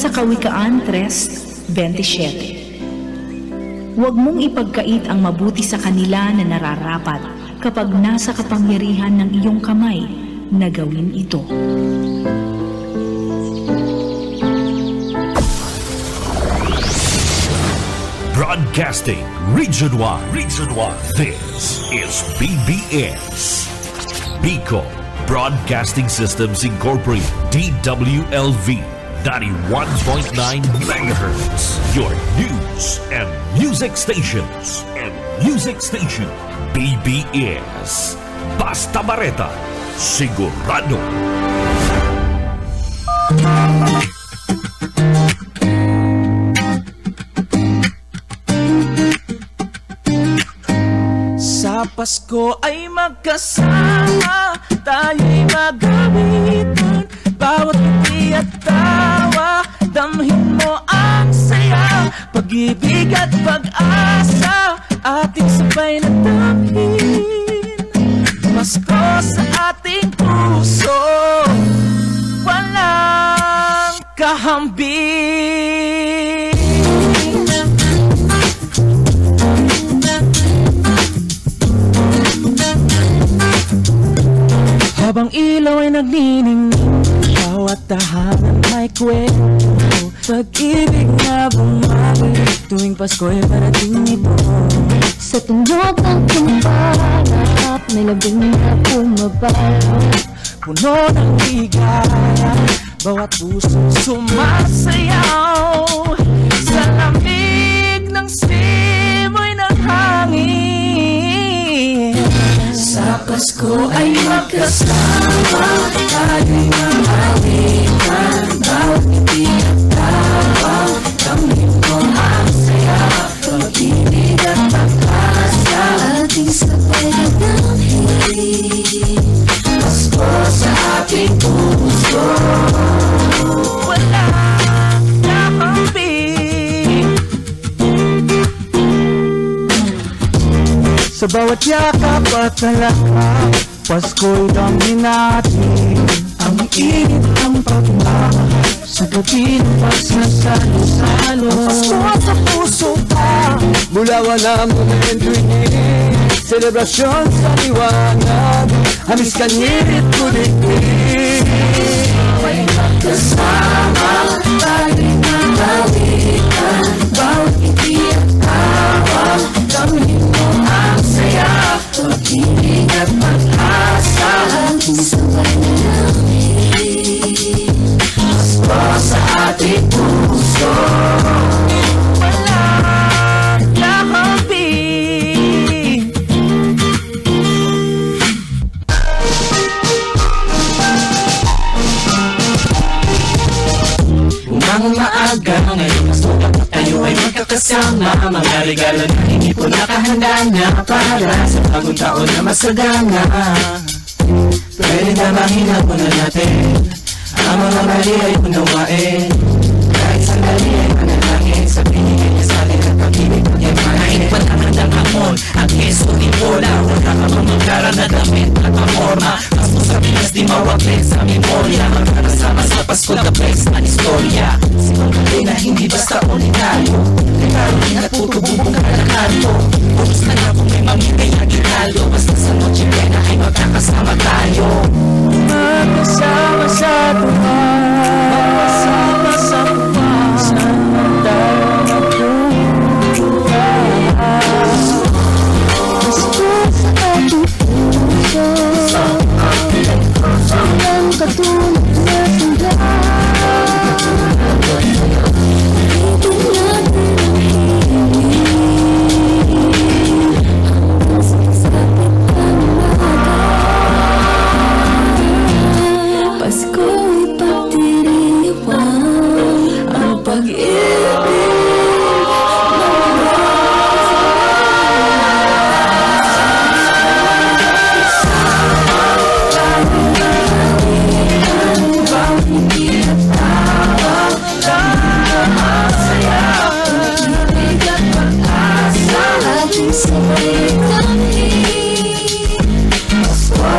sa Kawikaan 3:27. Huwag mong ipagkait ang mabuti sa kanila na nararapat kapag nasa kapangyarihan ng iyong kamay na gawin ito. Broadcasting Region 1. This is BBS. Bicol Broadcasting Systems Incorporated. DWLV 91.9 MHz. Your news and music stations. BBS. Basta Bareta. Sigurado. Sa Pasko ay magkasama, tayo'y magawitan. Bawat ngiti at tawa, damhin mo ang saya. Pag-ibig at pag-asa, ating sabay na damhin. Pasko sa ating puso, walang kahambing. Habang ilaw ay nagniningning, bawat tahanan may kwento. Pag-ibig na bumagi, tuwing Pasko'y parating ito. Sa tunog ng kumpara, may labing na pumabago. Puno ng ligaya, bawat puso sumasayaw. Sa lamig ng simoy ng hangin. Sa Pasko ay magkasama, tayo'y mamawitan. Bawat ngiti at tawa, damhin mo ang saya. Pag-ibig at pag-asa, Ating sabay na damhin. Pasko sa ating puso, walang kahambing. Sa bawat yakap at talakap, Pasko'y damhin natin. Ang init ng pagmamahal sa gabi ng pagsasalo-salo. Pasko sa puso pa, bulawan na mo na enduinin. Selebrasyon sa liwanag, hamis kanyirit kuliklik. Ay magkasama, tayo'y namawitan. Bawat ngiti at tawa, damhin mo ang saya. Pag-ibig at pag-asa, Ating sabay na damhin. Pasko sa ating puso, walang kahambing. Umang maaga, ngayong masukat na tayo ay magkakasama. Mga regalo na hindi po nakahanda na para sa bagong taon na masagana. Pwede na mahinapunan natin ang mga mali ay unawain. Kahit sandali ay manalangin sa binigay niya sa atin at pag-ibig pag-imahin. Pagkakandang hamon, ang keso ni Bola. Wala ka bang magkara na damit at pamorma. Pasko sa Pinas di mawaglit sa memorya. Magkakasama sa Pasko the best na istorya. Silang pati na hindi basta ordinaryo. Regalo din at puto bubong kalakanto. Putos na nga kung may mamigay na ginalo. Basta sa Noche Buena ay magkakasama tayo. Magkasama sa tuwan, magkasama sa tuwan, saan tayo magbubuhay. Pasko sa ating puso, walang katulad na sila. Bigyan natin ang hiling, hanggang sa pagkamaga. Pasko'y pagdiriwang, ang pag-ibig.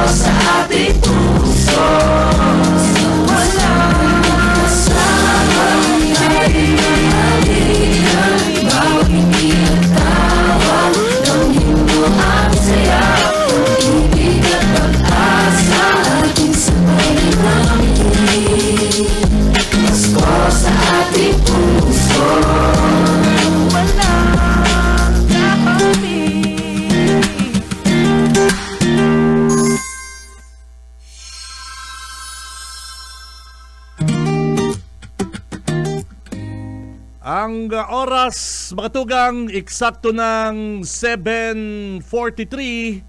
Sa ating puso, walang kasama. oras, mga tugang, eksakto ng 7:43.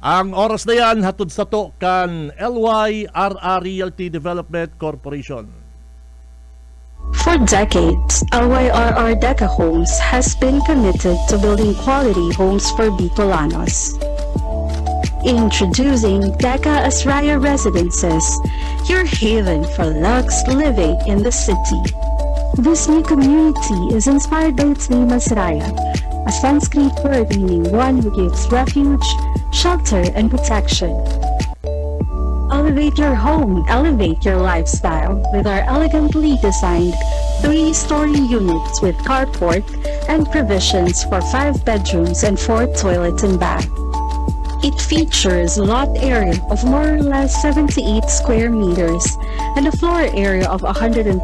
Ang oras na yan, hatod sa to kan LYRR Realty Development Corporation. For decades, LYRR Deca Homes has been committed to building quality homes for Bicolanos. Introducing Deca Asraya Residences, your haven for luxe living in the city. This new community is inspired by its name Asraya, a Sanskrit word meaning one who gives refuge, shelter, and protection. Elevate your home, elevate your lifestyle with our elegantly designed 3-story units with carport and provisions for 5 bedrooms and 4 toilets and bath. It features a lot area of more or less 78 square meters and a floor area of 145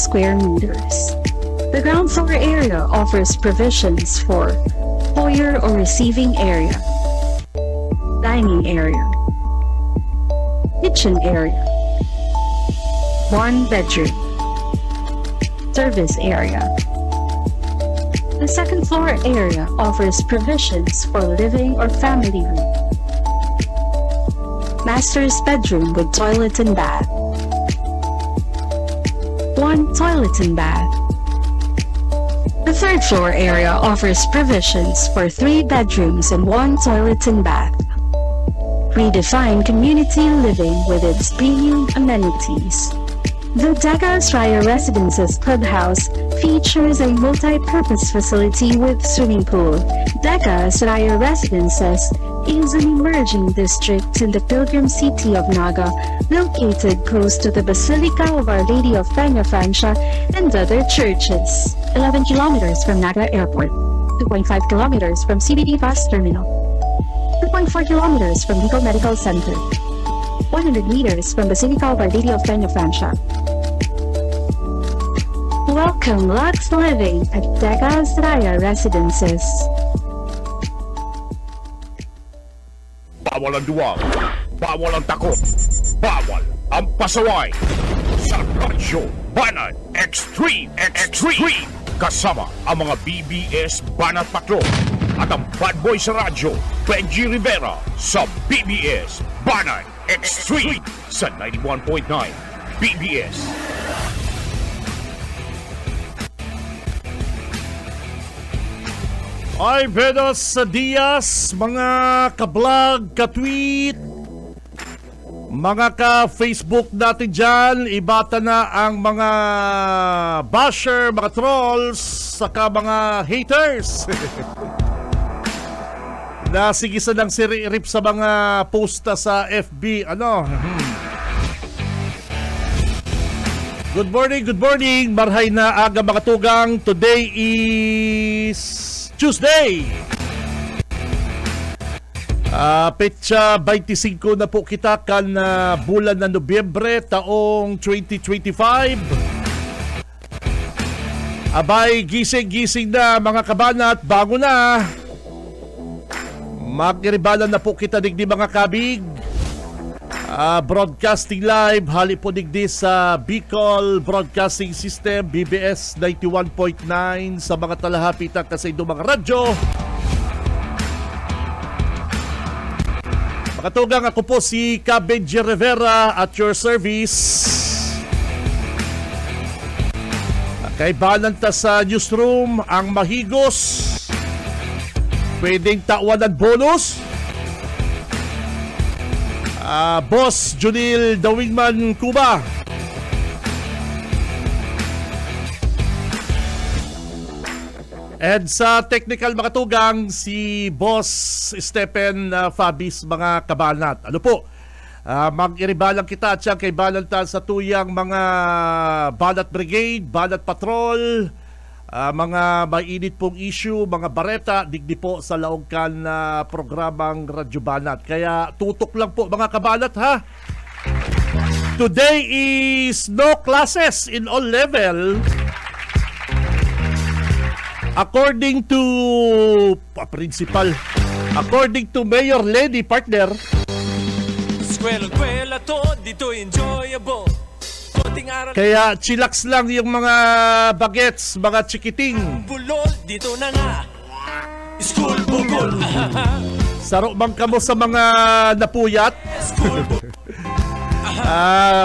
square meters. The ground floor area offers provisions for foyer or receiving area, dining area, kitchen area, 1 bedroom, service area. The second floor area offers provisions for living or family room, master's bedroom with toilet and bath, 1 toilet and bath. The third floor area offers provisions for 3 bedrooms and 1 toilet and bath. Redefine community living with its premium amenities. The Deca Asraya Residences Clubhouse features a multi-purpose facility with swimming pool. Deca Asraya Residences is an emerging district in the pilgrim city of Naga, located close to the Basilica of Our Lady of Peña Francia and other churches. 11 kilometers from Naga Airport, 2.5 kilometers from CBD Bus Terminal, 2.4 kilometers from Bicol Medical Center, 100 meters from Basilica of Our Lady of Peña Francia. Welcome Lux Living at Deca Asraya Residences. Bawal ang duwag, bawal ang takot, bawal ang pasaway. Sa Radyo Banat Extreme kasama ang mga BBS Banat Patrol at ang bad boy sa radyo, Benji Rivera sa BBS Banat Extreme sa 91.9 BBS. Ay, buenos dias, mga ka-vlog, ka-tweet, mga ka-Facebook natin dyan. Ibata na ang mga basher, mga trolls, saka mga haters. Nasigisan lang si Rip sa mga posta sa FB. Good morning. Marhay na aga mga tugang. Today is Tuesday. Petsa 25 na po kita kan bulan ng Nobyembre taong 2025. Abay, gising na mga kabanat, bago na. Magiribalan na po kita digdi mga kabig. Broadcasting live, hali po digdi sa Bicol Broadcasting System, BBS 91.9 sa mga talahapita kasi doon mga radyo. Makatugang, ako po si Benji Rivera at your service. Kaibalan ta sa newsroom ang mahigos. Pwedeng tawanan bonus. Boss Junil The Wingman Cuba. And sa technical makatugang si Boss Stephen Fabis mga kabanat. Ano po? Mag-iribalang kita at siya kay balanta sa tuyang mga Balat Brigade, Balat Patrol, mga mainit pong issue, mga bareta, digdi po sa laongkan na programang Radyo Banat. Kaya tutok lang po mga kabanat ha. Today is no classes in all level. According to principal, according to Mayor Lenny partner. Eskwela to, dito enjoyable. Mabuting aral Kaya chillax lang yung mga bagets, mga chikiting. bulol, dito na nga. School bukol. Saro bang kamo sa mga napuyat? School bukol.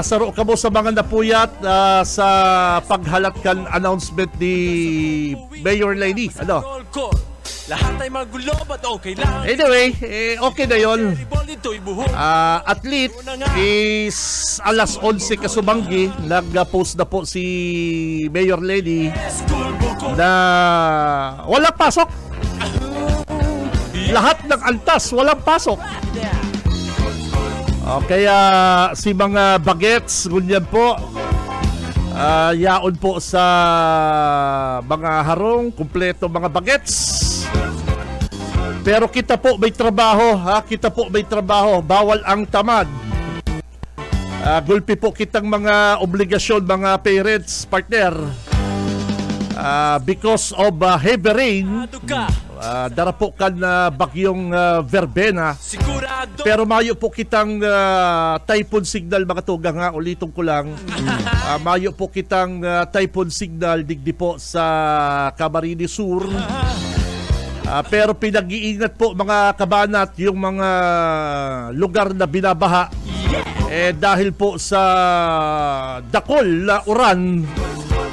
Saro kamo sa mga napuyat sa paghalatkan announcement ni Mayor Lenny. Ano? Lahat ay magulo, but okay lang. Anyway, okay na yon. Dito'y buhok. At least is alas 11 kasubanggi, nag-post na po si Mayor Lenny School bukol. na walang pasok. Lahat ng antas, walang pasok. Kaya si mga bagets, ganyan po, yaon po sa mga harong, kumpleto mga bagets. Pero kita po may trabaho, kita po may trabaho, bawal ang tamad. Gulpi po kitang mga obligasyon, mga parents, partner. Because of heavy rain, darapo kan bagyong verbena. Sigurado. Pero mayo po kitang typhoon signal, mga tugang, ulitong ko lang. Mayo po kitang typhoon signal digdi po sa Camarines Sur. Pero pinag-iingat po mga kabanat yung mga lugar na binabaha. Dahil po sa dakol na uran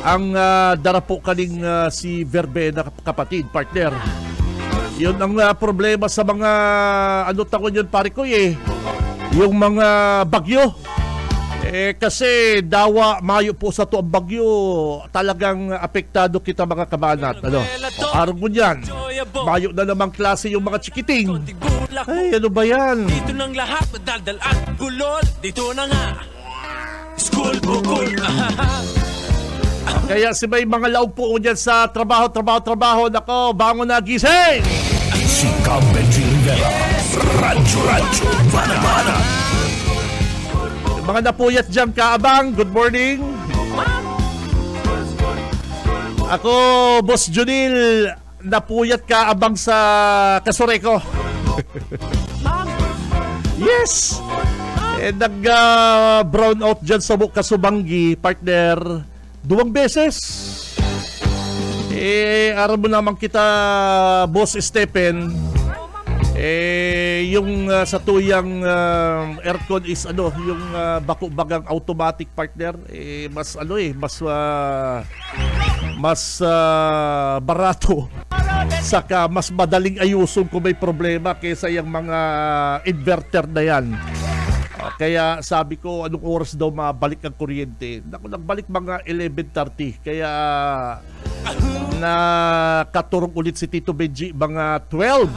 ang darapo kaning si Verbena, kapatid, partner. Yun ang problema sa mga ano tawag yun, pare ko yung mga bagyo. Kasi dawa mayo po sa to ang bagyo, talagang apektado kita mga kabanat. Ano? Araw mo yan, mayo na namang klase yung mga chikiting. Ay, ano ba yan? Dito nang lahat, madaldal at gulol. Dito na nga. School bukol. Kaya si may mga laog po dyan sa trabaho. Nako, bangon na, gising! Si Benji Rivera, Radyo, Bana. Mga napuyat dyan kaabang, good morning. Ako, Boss Junil, napuyat kaabang sa Kasureko. Yes! Nag-brown out dyan sa Kasubanggi, partner, 2 beses. Araw mo naman kita, Boss Stephen, yung sa tuyang aircon is ano, yung bako-bagang automatic, partner, mas barato, saka mas madaling ayusin kung may problema kaysa yung mga inverter na yan. Kaya sabi ko, anong oras daw mabalik ang kuryente? Nagbalik mga 11:30. Kaya nakaturong ulit si Tito Benji mga 12.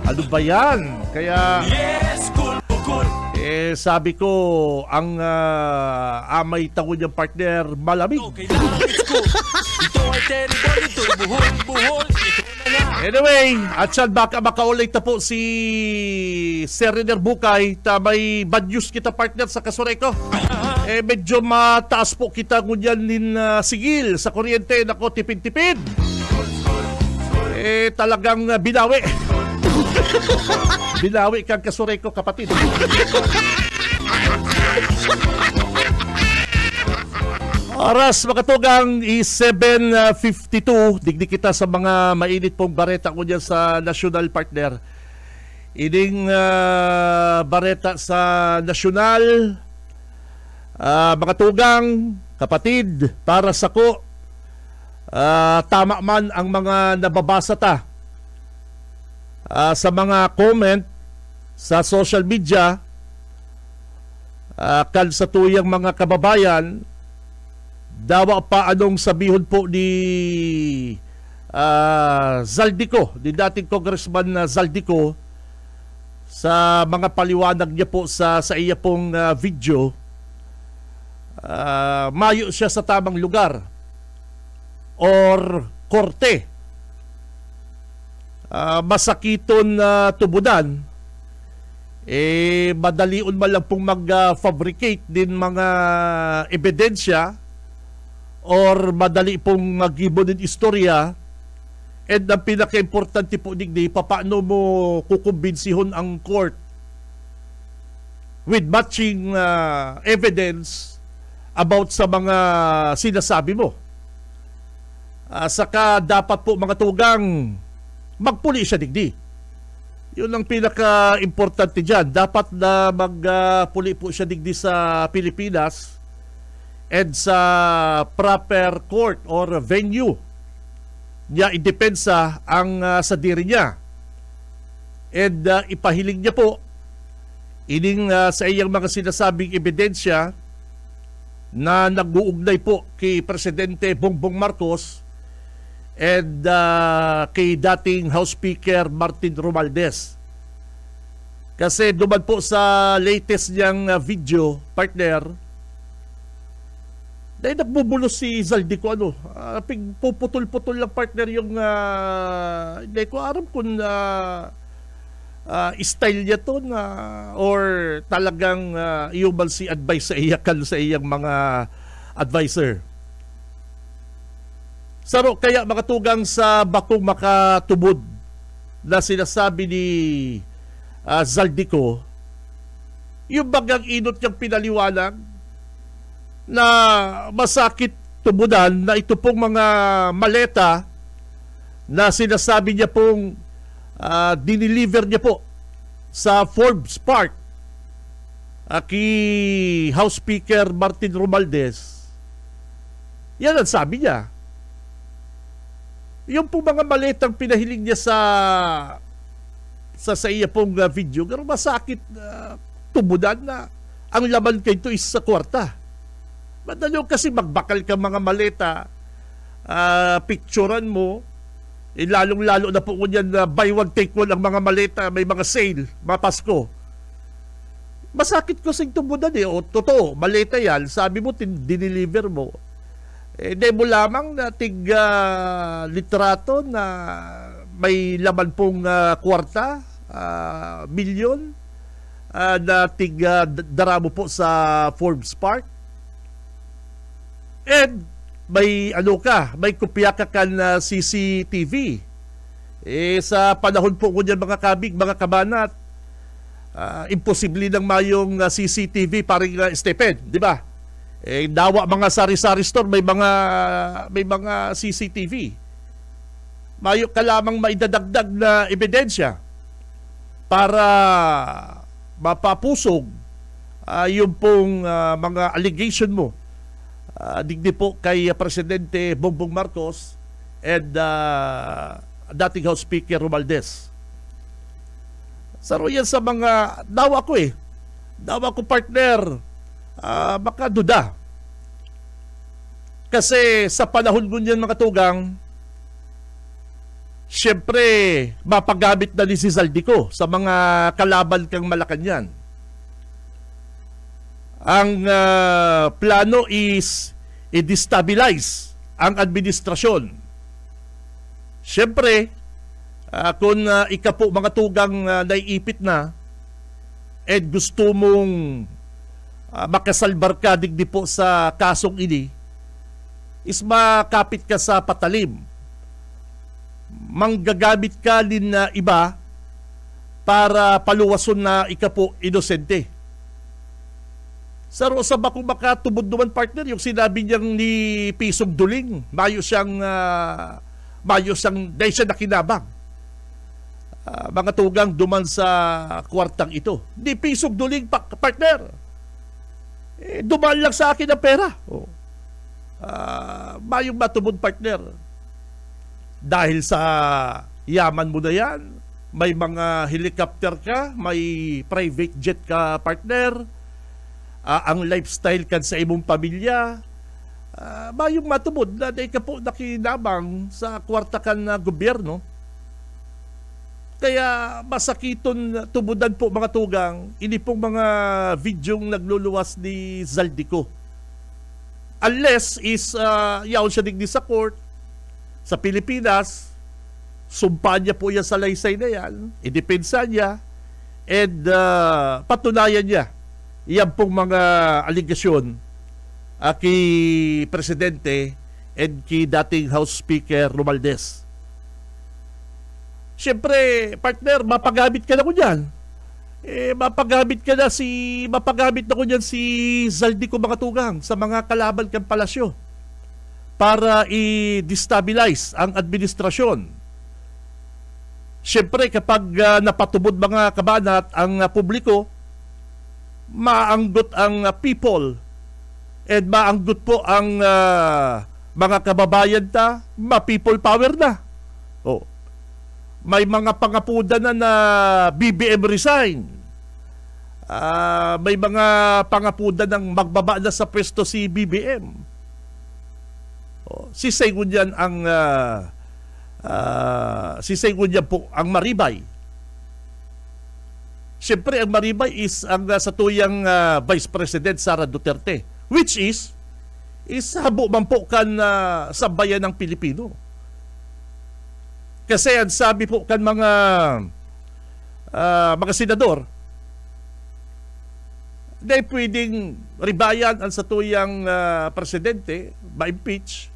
Ano ba yan? Kaya sabi ko, ang amay tawon niyang partner, malamig. Ito ay terrible. Ito ay buhol. Anyway, at siya baka makaulit na po si Serener Bukay, may bad news kita, partner, sa Kasureko. Medyo mataas po kita ngunyan nin sigil sa kuryente. Nako, tipid-tipid. Talagang binawi. Binawi kang Kasureko, kapatid. Oras makatugang is 7:52. Digdi kita sa mga mainit pong bareta ko dyan sa national, partner. Ining bareta sa national, makatugang, kapatid, para sa ko, tama man ang mga nababasa ta sa mga comment sa social media, kan sa tuyang mga kababayan. Dawa pa anong sabihon po ni Zaldico, ni dating Congressman Zaldico, sa mga paliwanag niya po sa iya pong video. Mayo siya sa tamang lugar or korte. Masakiton na tubudan, madalion man lang pong mag-fabricate din mga ebidensya or madali pong mag-ibon din istorya. And ang pinaka-importante po digdi, paano mo kukumbensihon ang court with matching evidence about sa mga sinasabi mo. Saka dapat po mga tugang magpuli siya digdi. Yun ang pinaka-importante dyan. Dapat na magpuli po siya digdi sa Pilipinas and sa proper court or venue niya idepensa ang sa diri niya. And ipahiling niya po ining sa iyang mga sinasabing ebidensya na nag-uugnay po kay Presidente Bongbong Marcos and kay dating House Speaker Martin Romualdez. Kasi duman po sa latest niyang video, partner, dahil nagbubulos si Zaldico, puputol-putol lang, partner, yung hindi ko aram kung style niya to na or talagang iuban si advice sa iyakan sa iyang mga advisor. Saro kaya mga tugang sa bakong makatubod na sinasabi ni Zaldico, yung bagang inot niyang pinaliwanag na masakit tubudan na ito pong mga maleta na sinasabi niya pong dineliver niya po sa Forbes Park kay House Speaker Martin Romualdez. Yan ang sabi niya. Yung pong mga maletang pinahiling niya sa iya pong video, pero masakit tubudan na ang laman kay ito is sa kwarta. Madalo kasi magbakal ka mga maleta, picturean mo, lalong-lalo na po kunyan na buy one take one ang mga maleta, may mga sale, mga Pasko. Masakit ko sing tubudan o totoo, maleta yan, sabi mo, dineliver mo. Hindi mo lamang na litrato na may laman pong kwarta, milyon, na daramo po sa Forbes Park. And may may kopya ka kan CCTV. Sa panahon po ko niyan mga kabig, mga kabanat, imposible nang mayong CCTV paring Stephen, di ba? Dawa mga sari-sari store may mga CCTV. Mayo ka lamang maidadagdag na ebidensya para mapapusog yung pong mga allegation mo digdi po kay Presidente Bongbong Marcos and dating House Speaker Romualdez. Saro yan sa mga dawa ko dawa ko, partner, makaduda. Kasi sa panahon ngunyan mga tugang, siyempre mapagamit na ni si Zaldico sa mga kalaban kang Malacanang. Ang plano is i-destabilize ang administrasyon. Siyempre, kung ikapo mga tugang naiipit na at gusto mong makasalbar ka digdi po sa kasong ini, is makapit ka sa patalim. Manggagamit ka din na iba para paluwason na ikapo inosente. Sa bakong makatubod naman, partner, yung sinabi niyang ni Pisong Duling, mayo siyang dahil siya nakinabang. Mga tugang duman sa kwartang ito. Ni Pisong Duling, partner, duman lang sa akin ang pera. Mayong matubod, partner. Dahil sa yaman mo na yan, may mga helicopter ka, may private jet ka, partner, ang lifestyle kan sa imong pamilya, mayong matubod na dahil ka po nakinabang sa kwarta kan na gobyerno. Kaya masakiton tubudan po mga tugang, ini pong mga videong nagluluwas ni Zaldico. Unless is yaon siya digdi sa court, sa Pilipinas, sumpa niya po yan sa laysay na yan, idepensa niya, and patunayan niya yan pong mga aligasyon kay Presidente and kay dating House Speaker Romualdez. Siyempre, partner, mapagamit ka na ko dyan. mapagamit na ko niyan si Zaldico mga tugang sa mga kalaban kang palasyo para i-destabilize ang administrasyon. Siyempre, kapag napatubod mga kabanat ang publiko, maanggot ang people and maanggot po ang mga kababayan ma-people power na. May mga pangapuda na BBM resign. May mga pangapuda ng magbaba na sa pwesto si BBM. Si Saygunyan ang po ang Maribay. Siyempre ang Maribay is ang sa tuyang Vice President Sara Duterte, which is habo man po kan sa bayan ng Pilipino. Kasi ang sabi po kan mga senador, dahil pwedeng ribayan ang satuyang presidente, ma-impeach,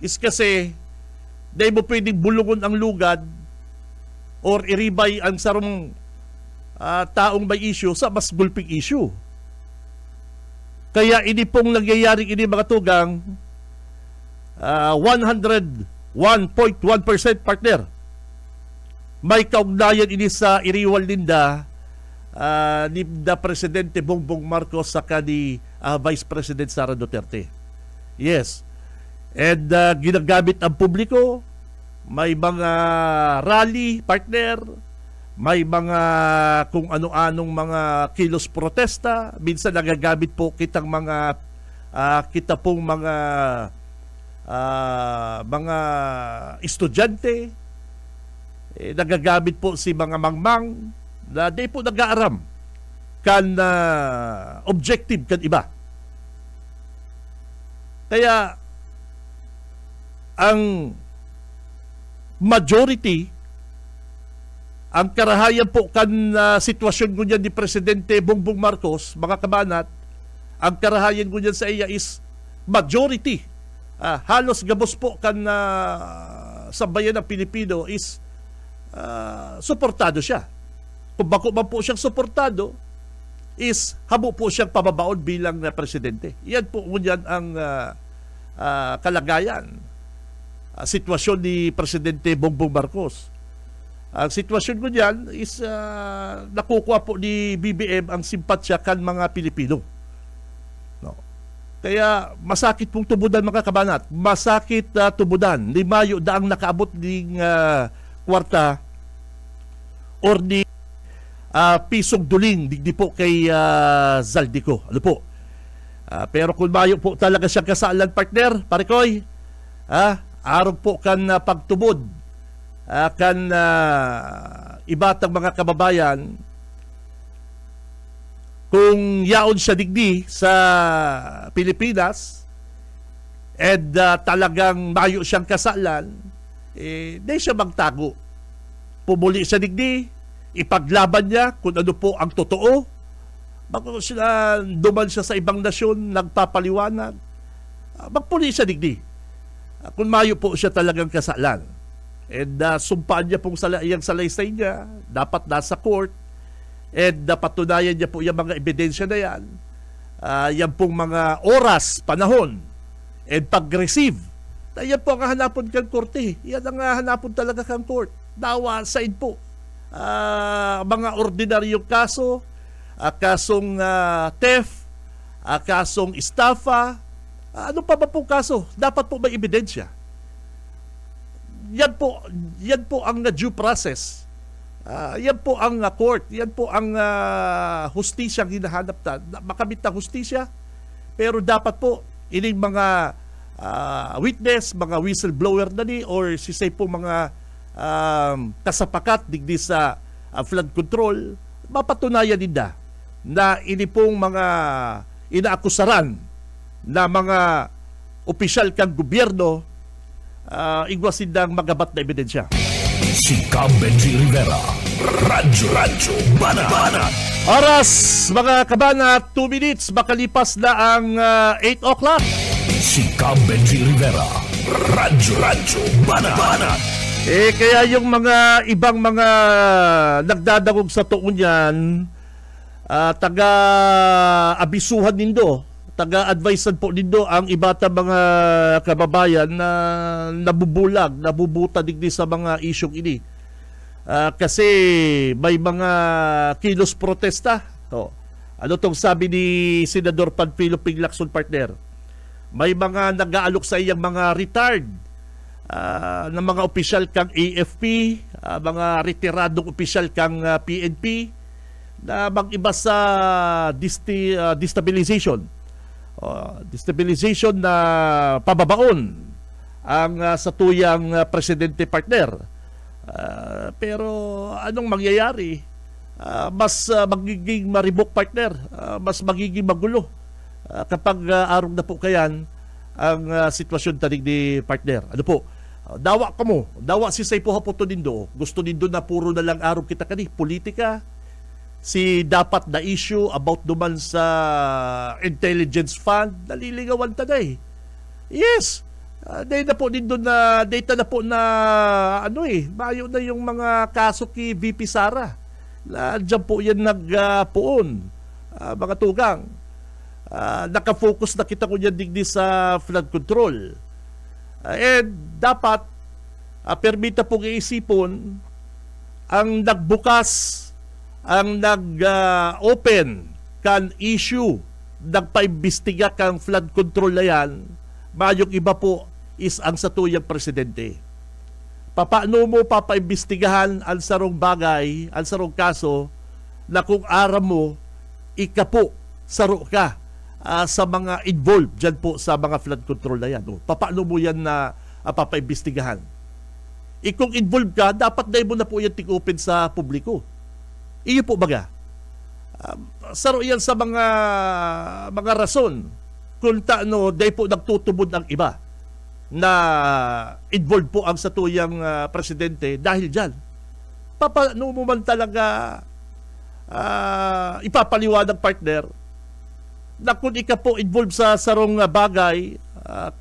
is kasi dahil mo pwedeng bulungon ang lugad or iribay ang sarong taong may issue sa mas gulping issue. Kaya ini pong nangyayari ini mga tugang 101.1% partner. May kaugnayan ini sa iriwal ninda ni Presidente Bongbong Marcos sa ni Vice President Sara Duterte. Yes. And ginagamit ang publiko, may mga rally partner, may mga kung ano-anong mga kilos protesta, minsan nagagamit po kita pong mga estudyante, nagagamit po si mga mangmang na di po nag-aaram kan objective kan iba. Kaya ang majority, ang karahayan po kan sitwasyon ko niyan ni Presidente Bongbong Marcos, mga kabanat, ang karahayan ko niyan sa iya is majority. Halos gabos po kan sa bayan ng Pilipino is suportado siya. Kung bako man po siyang suportado, is habo po siyang pababaon bilang presidente. Yan po ngunyan ang kalagayan, sitwasyon ni Presidente Bongbong Marcos. Ang sitwasyon ko diyan is nakukuha po ni BBM ang simpatsya kan mga Pilipino. No. Kaya masakit pong tubudan mga kabanat. Masakit tubudan. Ni Mayo daang nakaabot ng kwarta or ni pisong duling digdi po kay Zaldico. Ano po? Pero kung Mayo po talaga siyang kasalan partner, Parikoy, araw po kan pagtubod kan ibatang mga kababayan, kung yaon siya digdi sa Pilipinas and talagang Mayo siyang kasalan, di siya magtago. Pumuli siya digdi, ipaglaban niya kung ano po ang totoo. Bago sila duman siya sa ibang nasyon, nagpapaliwanag, magpuli siya digdi. Kung Mayo po siya talagang kasalan. And sumpaan niya pong iyang salaysay niya, dapat nasa court, and patunayan niya po yung mga ebidensya na yan, yan pong mga oras, panahon, and pag-receive. Yan po ang hanapon kang korte. Yan ang hanapon talaga kang court. Dawa, said po. Mga ordinaryong kaso, kasong theft, kasong estafa, ano pa ba pong kaso? Dapat po may ebidensya. Yan po ang due process. Yan po ang court. Yan po ang hustisya ang hinahanap na. Makamit na hustisya. Pero dapat po, ining mga witness, mga whistleblower na ni, or sisay po mga kasapakat digdi sa flood control, mapatunayan nila na ini pong mga inaakusaran na mga opisyal kang gobyerno, igwasin ng magabat na ebidensya. Si Benji Rivera, Radyo Banat. Oras, mga kabanat, 2 minutes, makalipas na ang 8 o'clock. Si Benji Rivera, Radyo Banat. Kaya yung mga ibang mga nagdadagog sa tuon yan, taga-abisuhan nindo, taga-advisean po nindo ang ibata mga kababayan na nabubulag, nabubuta digdi sa mga isyong ini. Kasi may mga kilos protesta. Ano tong sabi ni Senador Panfilo Lacson, partner? May mga nag-aalok sa iyang mga retired ng mga opisyal kang AFP, mga retiradong opisyal kang PNP na mag-iba sa destabilization. Destabilization na pababaon ang sa tuyang presidente, partner. Pero anong mangyayari? Mas magiging maribok, partner. Mas magiging magulo kapag arong na po kayan ang sitwasyon tanig ni partner. Ano po? Dawa ka mo. Dawa si Saypo Hapoto nindo. Gusto nindo na puro na lang arong kita kani. Politika. Si dapat na issue about duman sa intelligence fund. Naliligawan taday. Yes. Data na po na bayo na yung mga kaso ki VP Sara. Diyan po yan nagpuon. Mga tugang. Nakafocus na kita ko yan digdi sa flood control. Dapat permita pong iisipon ang nagbukas, ang nag-open kan issue, nagpaimbestiga kang flood control na yan, mayong iba po is ang satuyang presidente. Paano mo papaimbestigahan ang sarong bagay, ang sarong kaso na kung aram mo, ikapo, saro ka sa mga involved dyan po sa mga flood control na yan. Paano mo yan na papaimbestigahan? Kung involved ka, dapat na mo na po yan tik-open sa publiko. Iyo po baga. Saro yan sa mga rason kung dahil po nagtutubod ang iba na involved po ang satuyang presidente dahil dyan. Paano mo man talaga ipapaliwanag, partner, na kung ika po involved sa sarong bagay,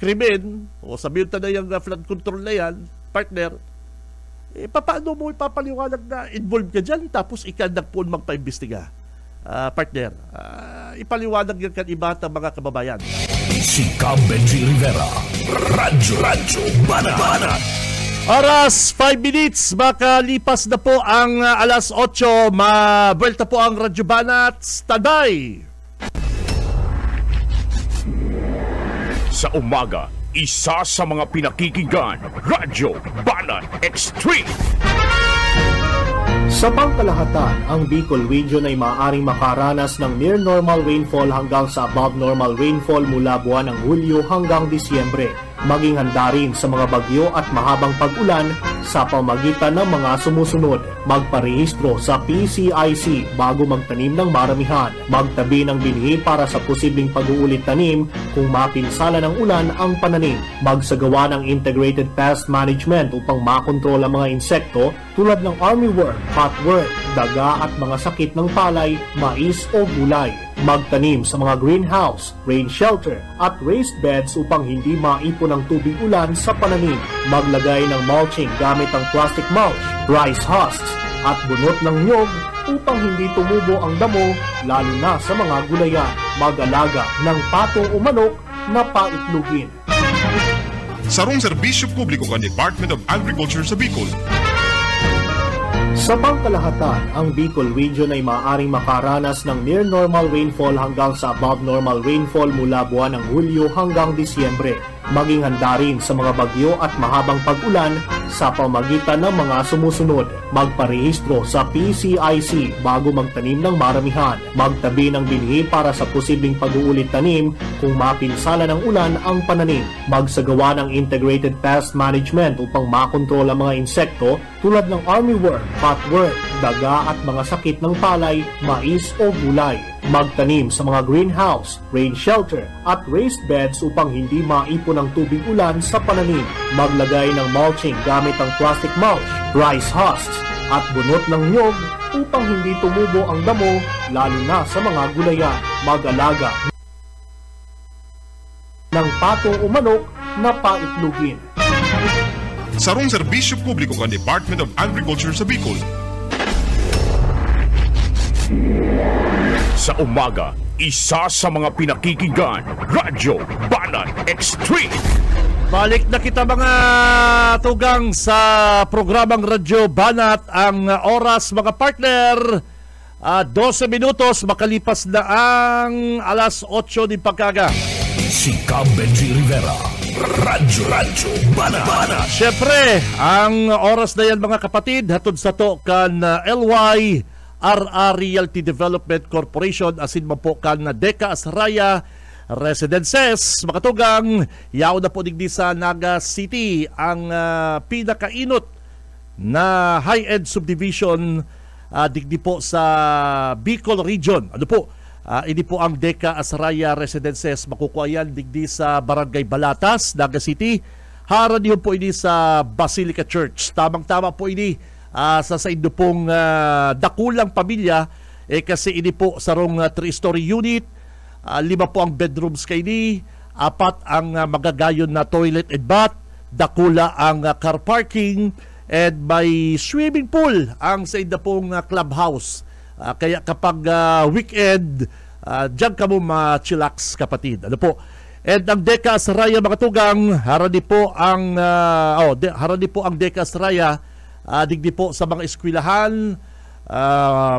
krimen, o sabihin na yung flood control na yan, partner, paano mo ipapaliwanag na involved ka dyan tapos ikandag po magpaimbestiga, partner? Ipaliwanag yan kan iba at mga kababayan. Si Benji Rivera, Radyo Banat. Oras 5 minutes, makalipas na po ang alas 8, mabuelta po ang Radyo Banat. Standby! Sa umaga, isa sa mga pinakikinggan, Radyo Banat Extreme. Sa pangkalahatan, ang Bicol Region ay maaaring makaranas ng near normal rainfall hanggang sa above normal rainfall mula buwan ng Hulyo hanggang Disyembre. Maging handa rin sa mga bagyo at mahabang pag-ulan sa pamagitan ng mga sumusunod. Magparehistro sa PCIC bago magtanim ng maramihan. Magtabi ng binhi para sa posibleng pag-uulit tanim kung mapinsala ng ulan ang pananim. Magsagawa ng integrated pest management upang makontrol ang mga insekto tulad ng armyworm, cutworm, daga at mga sakit ng palay, mais o gulay. Magtanim sa mga greenhouse, rain shelter at raised beds upang hindi maipon ang tubig ulan sa pananim. Maglagay ng mulching gamit ang plastic mulch, rice husks at bunot ng nyog upang hindi tumubo ang damo lalo na sa mga gulayan. Mag-alaga ng pato o manok na paitlugin. Sarong serbisyo publiko kan Department of Agriculture sa Bicol. Sa pangkalahatan, ang Bicol Region ay maaaring makaranas ng near normal rainfall hanggang sa above normal rainfall mula buwan ng Hulyo hanggang Disyembre. Maging handa rin sa mga bagyo at mahabang pag-ulan sa pamagitan ng mga sumusunod. Magparehistro sa PCIC bago magtanim ng maramihan. Magtabi ng binhi para sa posibleng pag-uulit tanim kung mapinsala ng ulan ang pananim. Magsagawa ng integrated pest management upang makontrol ang mga insekto tulad ng armyworm, cutworm, daga at mga sakit ng palay, mais o gulay. Magtanim sa mga greenhouse, rain shelter at raised beds upang hindi maipon ang tubig ulan sa pananim. Maglagay ng mulching gamit ang plastic mulch, rice husks at bunot ng nyog upang hindi tumubo ang damo lalo na sa mga gulayan. Mag-alaga ng pato o manok na paitlugin. sarong serbisyo publiko kan Department of Agriculture sa Bicol. Sa umaga, isa sa mga pinakikinggan, Radyo Banat Extreme. Balik na kita mga tugang sa programang Radyo Banat. Ang oras mga partner, 12 minutos makalipas na ang alas 8 din pagkaga. Si Benji Rivera, Radyo Banat. Siyempre, ang oras na yan mga kapatid, hatod sa to kan LY RR Realty Development Corporation, asin mo po kan Deka Asraya Residences. Makatugang, yaw na po digdi sa Naga City ang pinakainot na high-end subdivision digdi po sa Bicol Region. Ano po? Ini po ang Deka Asraya Residences. Makukuha yan digdi sa Barangay Balatas, Naga City. Haran yun po ini sa Basilica Church. Tamang-tama po ini sa indo pong dakulang pamilya, kasi ini po sarong 3-story unit, 5 po ang bedrooms kay ni, 4 ang magagayon na toilet and bath, dakula ang car parking, and may swimming pool ang sa indo pong clubhouse. Kaya kapag weekend, dyan ka mo ma-chillax kapatid. Ano po? And ang Deka Asraya mga tugang, harani po ang Deka Asraya, digdi po sa mga eskwelahan,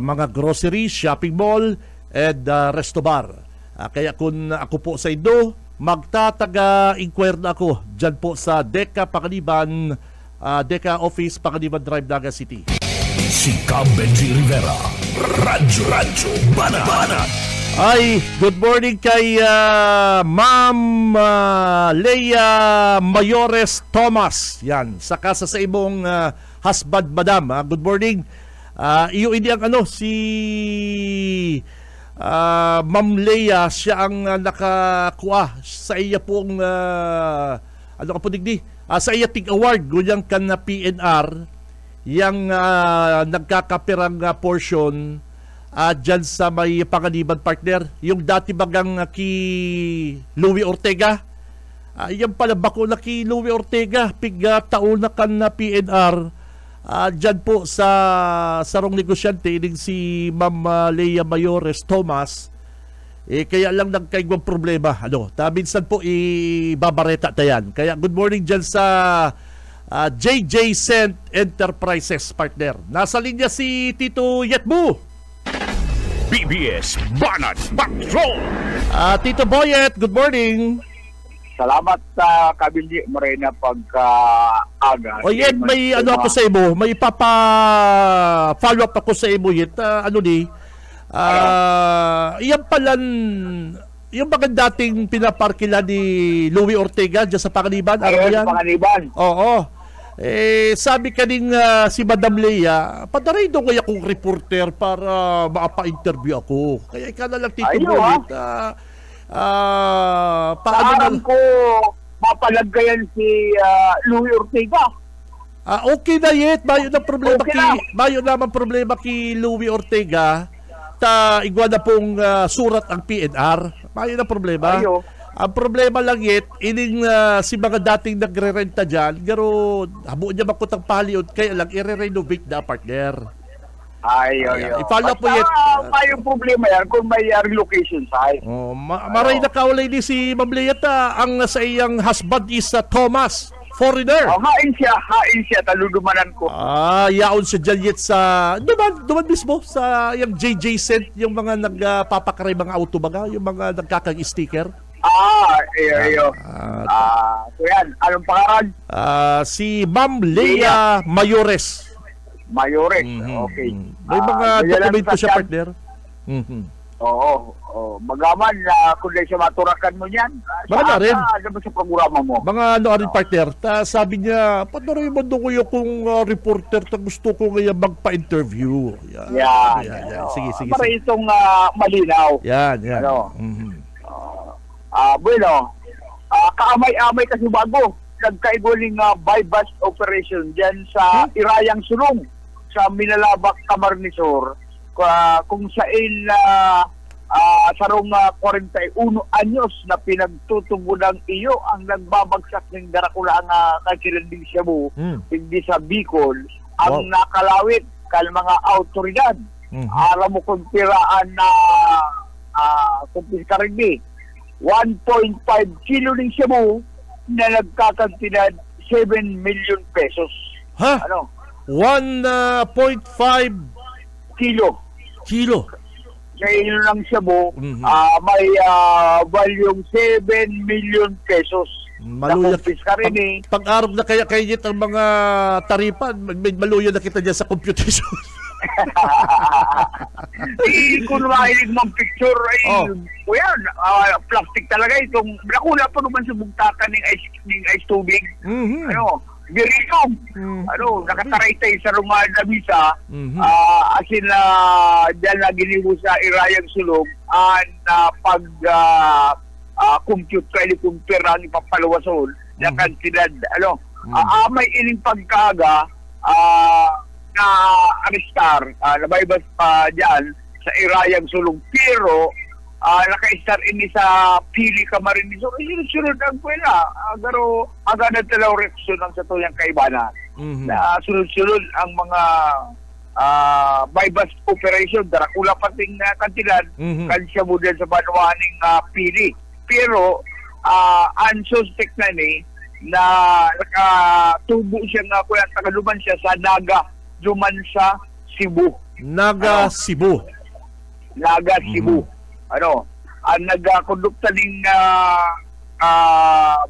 mga grocery, shopping mall, and resto bar. Kaya kung ako po sa Indo, magtataga-inquire na ako dyan po sa Deka Panganiban, Deka Office, Panganiban Drive, Naga City. Si Benji Rivera, Radyo Banat. Ay, good morning kay Ma'am Leia Mayores Thomas. Yan, saka sa imong husband, madam. Good morning. Iyo hindi ang si Ma'am Leia, siya ang nakakuha sa iya pong sa iya tig award gulyang kan na PNR yang nagkakapirang portion dyan sa may Panganiban partner, yung dati bagang ki Louie Ortega. Yan pala bako na ki Louie Ortega, piga taon na kan na PNR. Dyan po sa sarong negosyante, ining si Ma'am Leia Mayores Thomas. Kaya lang nagkaigwang problema. Minsan po ibabareta tayan. Kaya good morning dyan sa JJ Cent Enterprises partner. Nasa linya si Tito Yetbu. BBS Banat Patrol. Tito Boyet, good morning. Salamat sa Kabili Morena pagka-aga. O yan, may ako sa imo, may follow up ako sa imo yet. Iyan palan, yung mga dating pinaparkila ni Louie Ortega dyan sa Panganiban. Ayun, Panganiban. Oo. Sabi kaning si Madam Leia, padaray doon kaya kong reporter para mapa-interview ako. Kaya ika na lang Tito Boyet. Saan ko mapalagayan si Louie Ortega? Okay na yet. Mayo naman problema ki Louie Ortega. Igwa na pong surat ang PNR. Mayo na problema. Ang problema lang yet, ining si mga dating nagre-renta dyan, garo, habo niya makutang paliod, kaya lang i-renovate na partner. I-follow po yet. May problema yan kung may relocation site. Maray na kaulay ni si Ma'am Leia, ang sa iyang husband is Thomas, foreigner. Hain siya, taludumanan ko. Yaon siya dyan yet sa, duman mismo, sa yung JJ Cent, yung mga nagpapakaray mga auto baga, yung mga nagkakag-sticker. So yan, anong pangalan? Si Ma'am Leia Mayores. Okay. May mga dokumento siya partner. Oo. Magaman kung siya maturakan mo niyan. Mga na rin. Sa programa mo. Mga rin partner. Sabi niya, padaray mo doon kayo kung reporter na gusto ko ngayon magpa-interview. Yan. Sige. Para itong malinaw. Yan. Bueno, kaamay-amay kasi bago. Nagkaiguling bypass operation dyan sa Irayang Sulong sa Minalabak, Camarnesor, kung saan sarong 41 anyos na pinagtutubo ng iyo ang nagbabagsak ng Dracula ang kakirinding Cebu, hindi sa Bicol, ang nakalawit kal mga autoridad. Alam mo kung tiraan na kumpiskarin 1.5 kilo ng Cebu na nagkakantidad 7 million pesos. Ha? Ano? 1.5 Kilo. Sa ilo ng Cebu, may valueng 7 million pesos. Maluya rin pag-arog na kaya kayit ang mga taripan, maluya na kita dyan sa computation. Kung mahilig mong picture ay yan, plastic talaga itong nakula pa naman sa bugtakan ng ice tubig. Ano, Birilong. Nakataraytay sa Roma Davisa, asin na dyan na ginibo sa Irayang Sulog, pag compute ka, compare ang ipapalawasol na kantidad. May ining pagkaga na aristar, nabaybas pa dyan sa Irayang Sulog, pero naka-star ini sa pili ka marin so sunod ang kwela agaro aga na talaw reaksyon ang sa tuyang kaibana na sunod-sunod ang mga bypass operation Dracula pating kantidad kansya mo din sa banuaning pili pero unsuspect na ni na nakatubo siya nga kuya tagaluman siya sa Naga Jumansa Cebu Cebu ang nagkondukta ng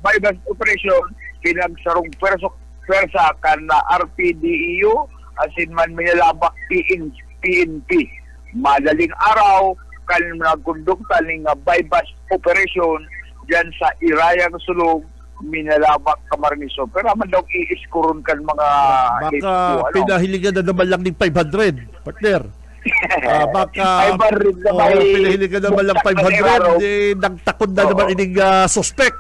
bypass operation pinagsarong pwersa kan RPDEU asin man minalabak PNP. Madaling araw kan nagkondukta ng bypass operation dyan sa Irayang Sulog minalabak Camarneso. Pero man daw i-iskuron kan mga baka pinahiligan na naman lang ng 500 partner. Baka pinahili ka naman lang 500 nagtakod na naman ining suspect.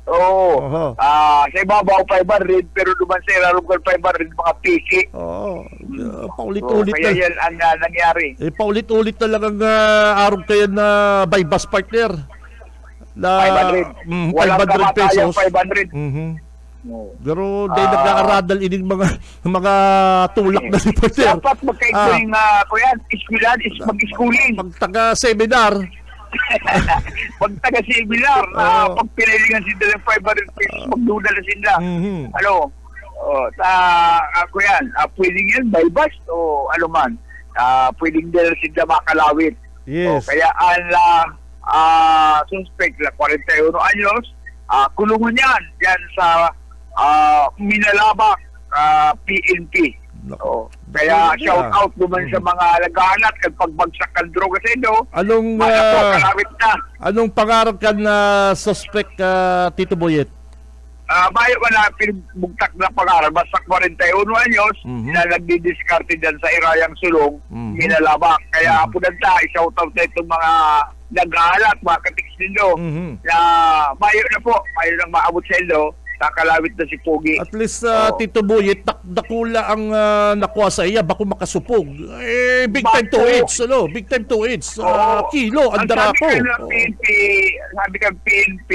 Sa ibabaw 500 pero duman sa irarong 500 mga piki. Paulit-ulit kaya yan ang nangyari. Paulit-ulit na lang ang arong kaya na bypass partner na 500 walang 500 pesos 500. Pero dahil nagkakaradal ining mga tulak na reporter. Dapat magkaiguling kuyan, iskwilan is mag-schooling. Pag-taga-seminar. Pag-taga-seminar pag pinahilingan sila ng 500 pesos, magduna na sila. Kuyan, pwedeng yan by bus o ano man. Pwedeng din sila makalawit. Yes. Kaya suspect na 41 anyos, kulungan yan sa Minalabak PNP. Kaya shout out naman sa mga lagahanat kag pagbagsak ng droga sa inyo. Anong pangarap ka na suspect Tito Boyet? Bayo ka na pinibugtak na pangarap basta 41 anyos na nagdidiskarte dyan sa Irayang Sulong Minalabak. Kaya punanta i-shout out na itong mga naghahanat, mga katiks ninyo na bayo na po, bayo nang maabot sa inyo. Kakalawit na si Pogi. At least Tito Boyet, dakula ang nakuha sa iya, bako makasupog. Big time to hits, big time to hits. Kilo, ang darako. Sabi ka PNP,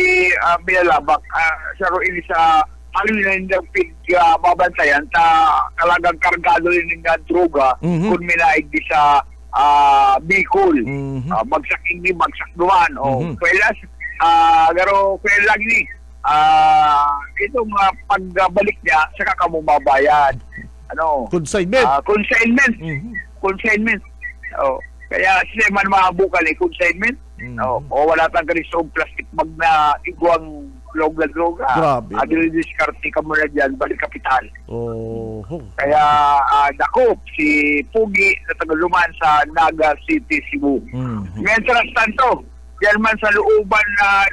Minalabak, siya rin sa alin na pig babantayan, kalagang kargado rin ng droga, kung minaig di sa Bicol. Bagsak hindi, bagsak duman. Kwelas, garo kwelas ni. Itong pagbalik niya saka ka mo babayad consignment kaya siya man mahabukal consignment o wala tang kanisong plastic bag na iguang droga diskarte ka mo na dyan balik kapital kaya dakop si Pugi na tagaluman sa Naga City, Cebu. Mientras tanto yan man sa looban na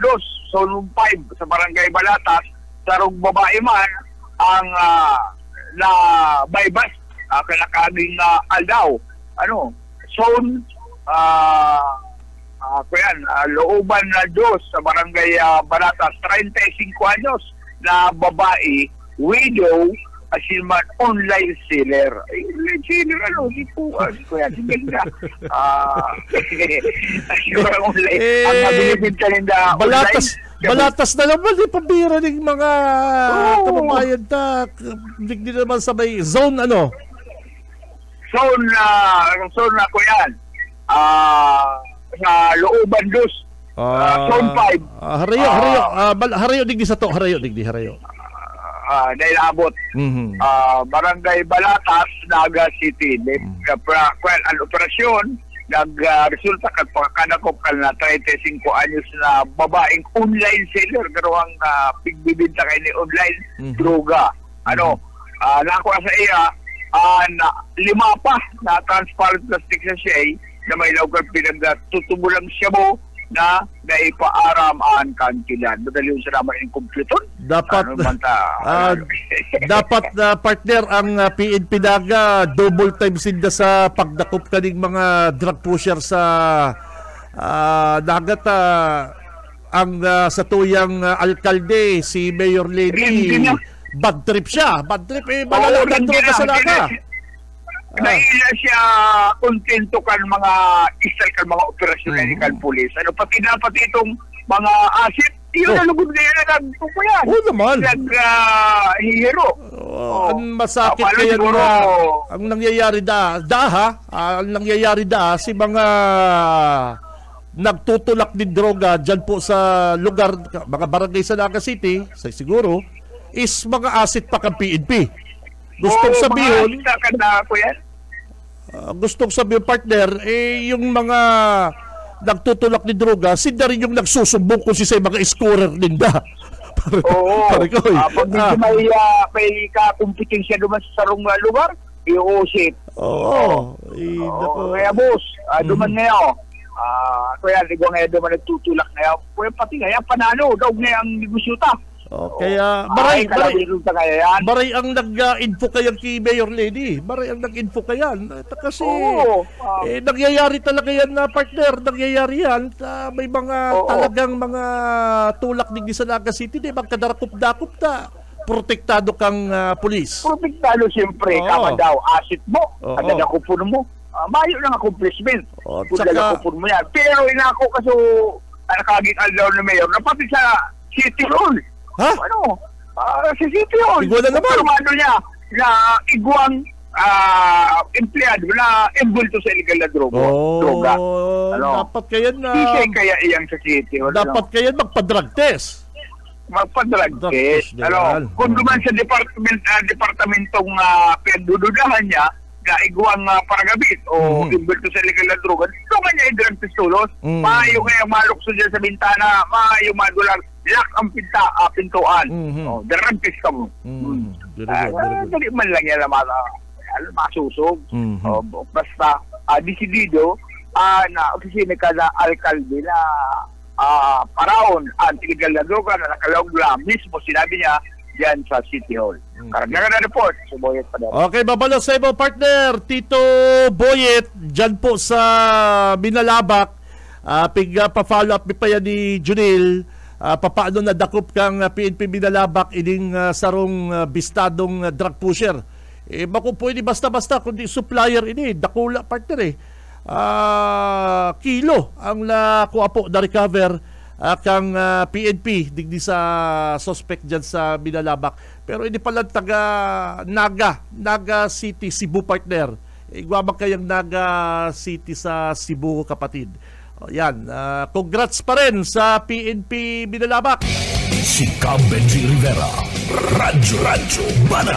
Zone 5 sa Barangay Balatas, sarong babae man ang na bypass kalakading aldaw. Zone looban na sa Barangay Balatas, 35 anyos na babae, widow, man online seller. Online seller, ano, di po, kuya, sige na. Online, ang mabilibinta nila Balatas na naman, di pabira ng mga kababayan na hindi naman sa may zone, ano? Zone na ko yan. Sa Looban Dos. Zone 5. Harayo digdi sa to, harayo. Dahil abot. Barangay Balatas, Naga City. Ang operasyon, nag-resulta kag pagkakanakop ka na 35 anyos na babaeng online seller pero ang pigbibinta kay ni online droga. Nakuha sa iya na 5 pa na transparent plastic sa siya na may lawgar pinagtutubulang siya mo na naipaaram-an kankilan. Madali yung salamat yung computer. Dapat partner ang PNP Naga double time sinda sa pagdakop kaning mga drug pusher sa dagat. Ang sa tuyang alkalde si Mayor Lenny bad trip siya. Bad trip malalang droga sa Naga. Naila siya kontento kan mga isal kan mga operasyon kan pulis. Pati itong mga asset, yun na lugod na yan nagtupo yan. Oo naman. Naghihiro. Ang masakit kaya na ang nangyayari ang nangyayari si mga nagtutulak din droga dyan po sa lugar, mga barangay sa Naga City, siguro, is mga asset pa kang PNP. Gustong sabihin, gustong sabihin partner, yung mga nagtutulak ni droga, sila rin yung nagsusumbong kung si mga scorer ninda. Pag may kakumpetensya naman sa sarong lugar, i-usip. Kaya boss, duman ngayon. Kaya ngayon duman nagtutulak ngayon. Kaya pati ngayon, panalo, daw ngayong negosyuta. Kaya maray ang nag-info kayan kay Mayor Lenny. Maray ang nag-info kayan. Kasi nangyayari talaga yan na partner. Nangyayari yan. May mga talagang mga tulak din sa Naga City. Di magkadarakop-dakop na. Protektado kang pulis. Protektado siyempre. Kama daw, asset mo. Kadadakupon mo. Mayo ng accomplishment. Kadadakupon mo yan. Pero inako kaso nakaging aldaw ng Mayor na pati sa City Hall. Ha? Si City Hall. Iguan na naman. Ano niya, na iguang empleyado na embulto sa illegal na droga. Dapat kaya na... Kaya iyang sa City Hall. Dapat kaya magpa-drug test. Magpa-drug test. Kung duman sa departamentong pinagdududahan niya, na iguang paragabit o embulto sa illegal na droga, duman niya i-drug test tulos. Maayo kaya malukso dyan sa bintana, maayo madulang lock ang pintuan. Drug test ka mo. Dali man lang yan masusog. Basta desidido na opisina ka na alkalde na paraon ang illegal na droga na nakalawag lang mismo sinabi niya yan sa City Hall. Karagdagan na report si Boyet pa daw. Okay, babalo sa iba partner Tito Boyet dyan po sa Binalabak. Pa-follow up pa yan ni Junil. Papaano na dakop kang PNP Binalabak ining sarong bistadong drug pusher. Bako pwede basta-basta kundi supplier ini dakula partner kilo ang nakuha po na recover kang PNP digdi sa suspect dyan sa Binalabak. Pero hindi pala taga Naga City, Cebu partner. Igwabag kayang Naga City sa Cebu kapatid. Yan, congrats pa rin sa PNP Binalabak. Si Benji Rivera, Radyo Bana.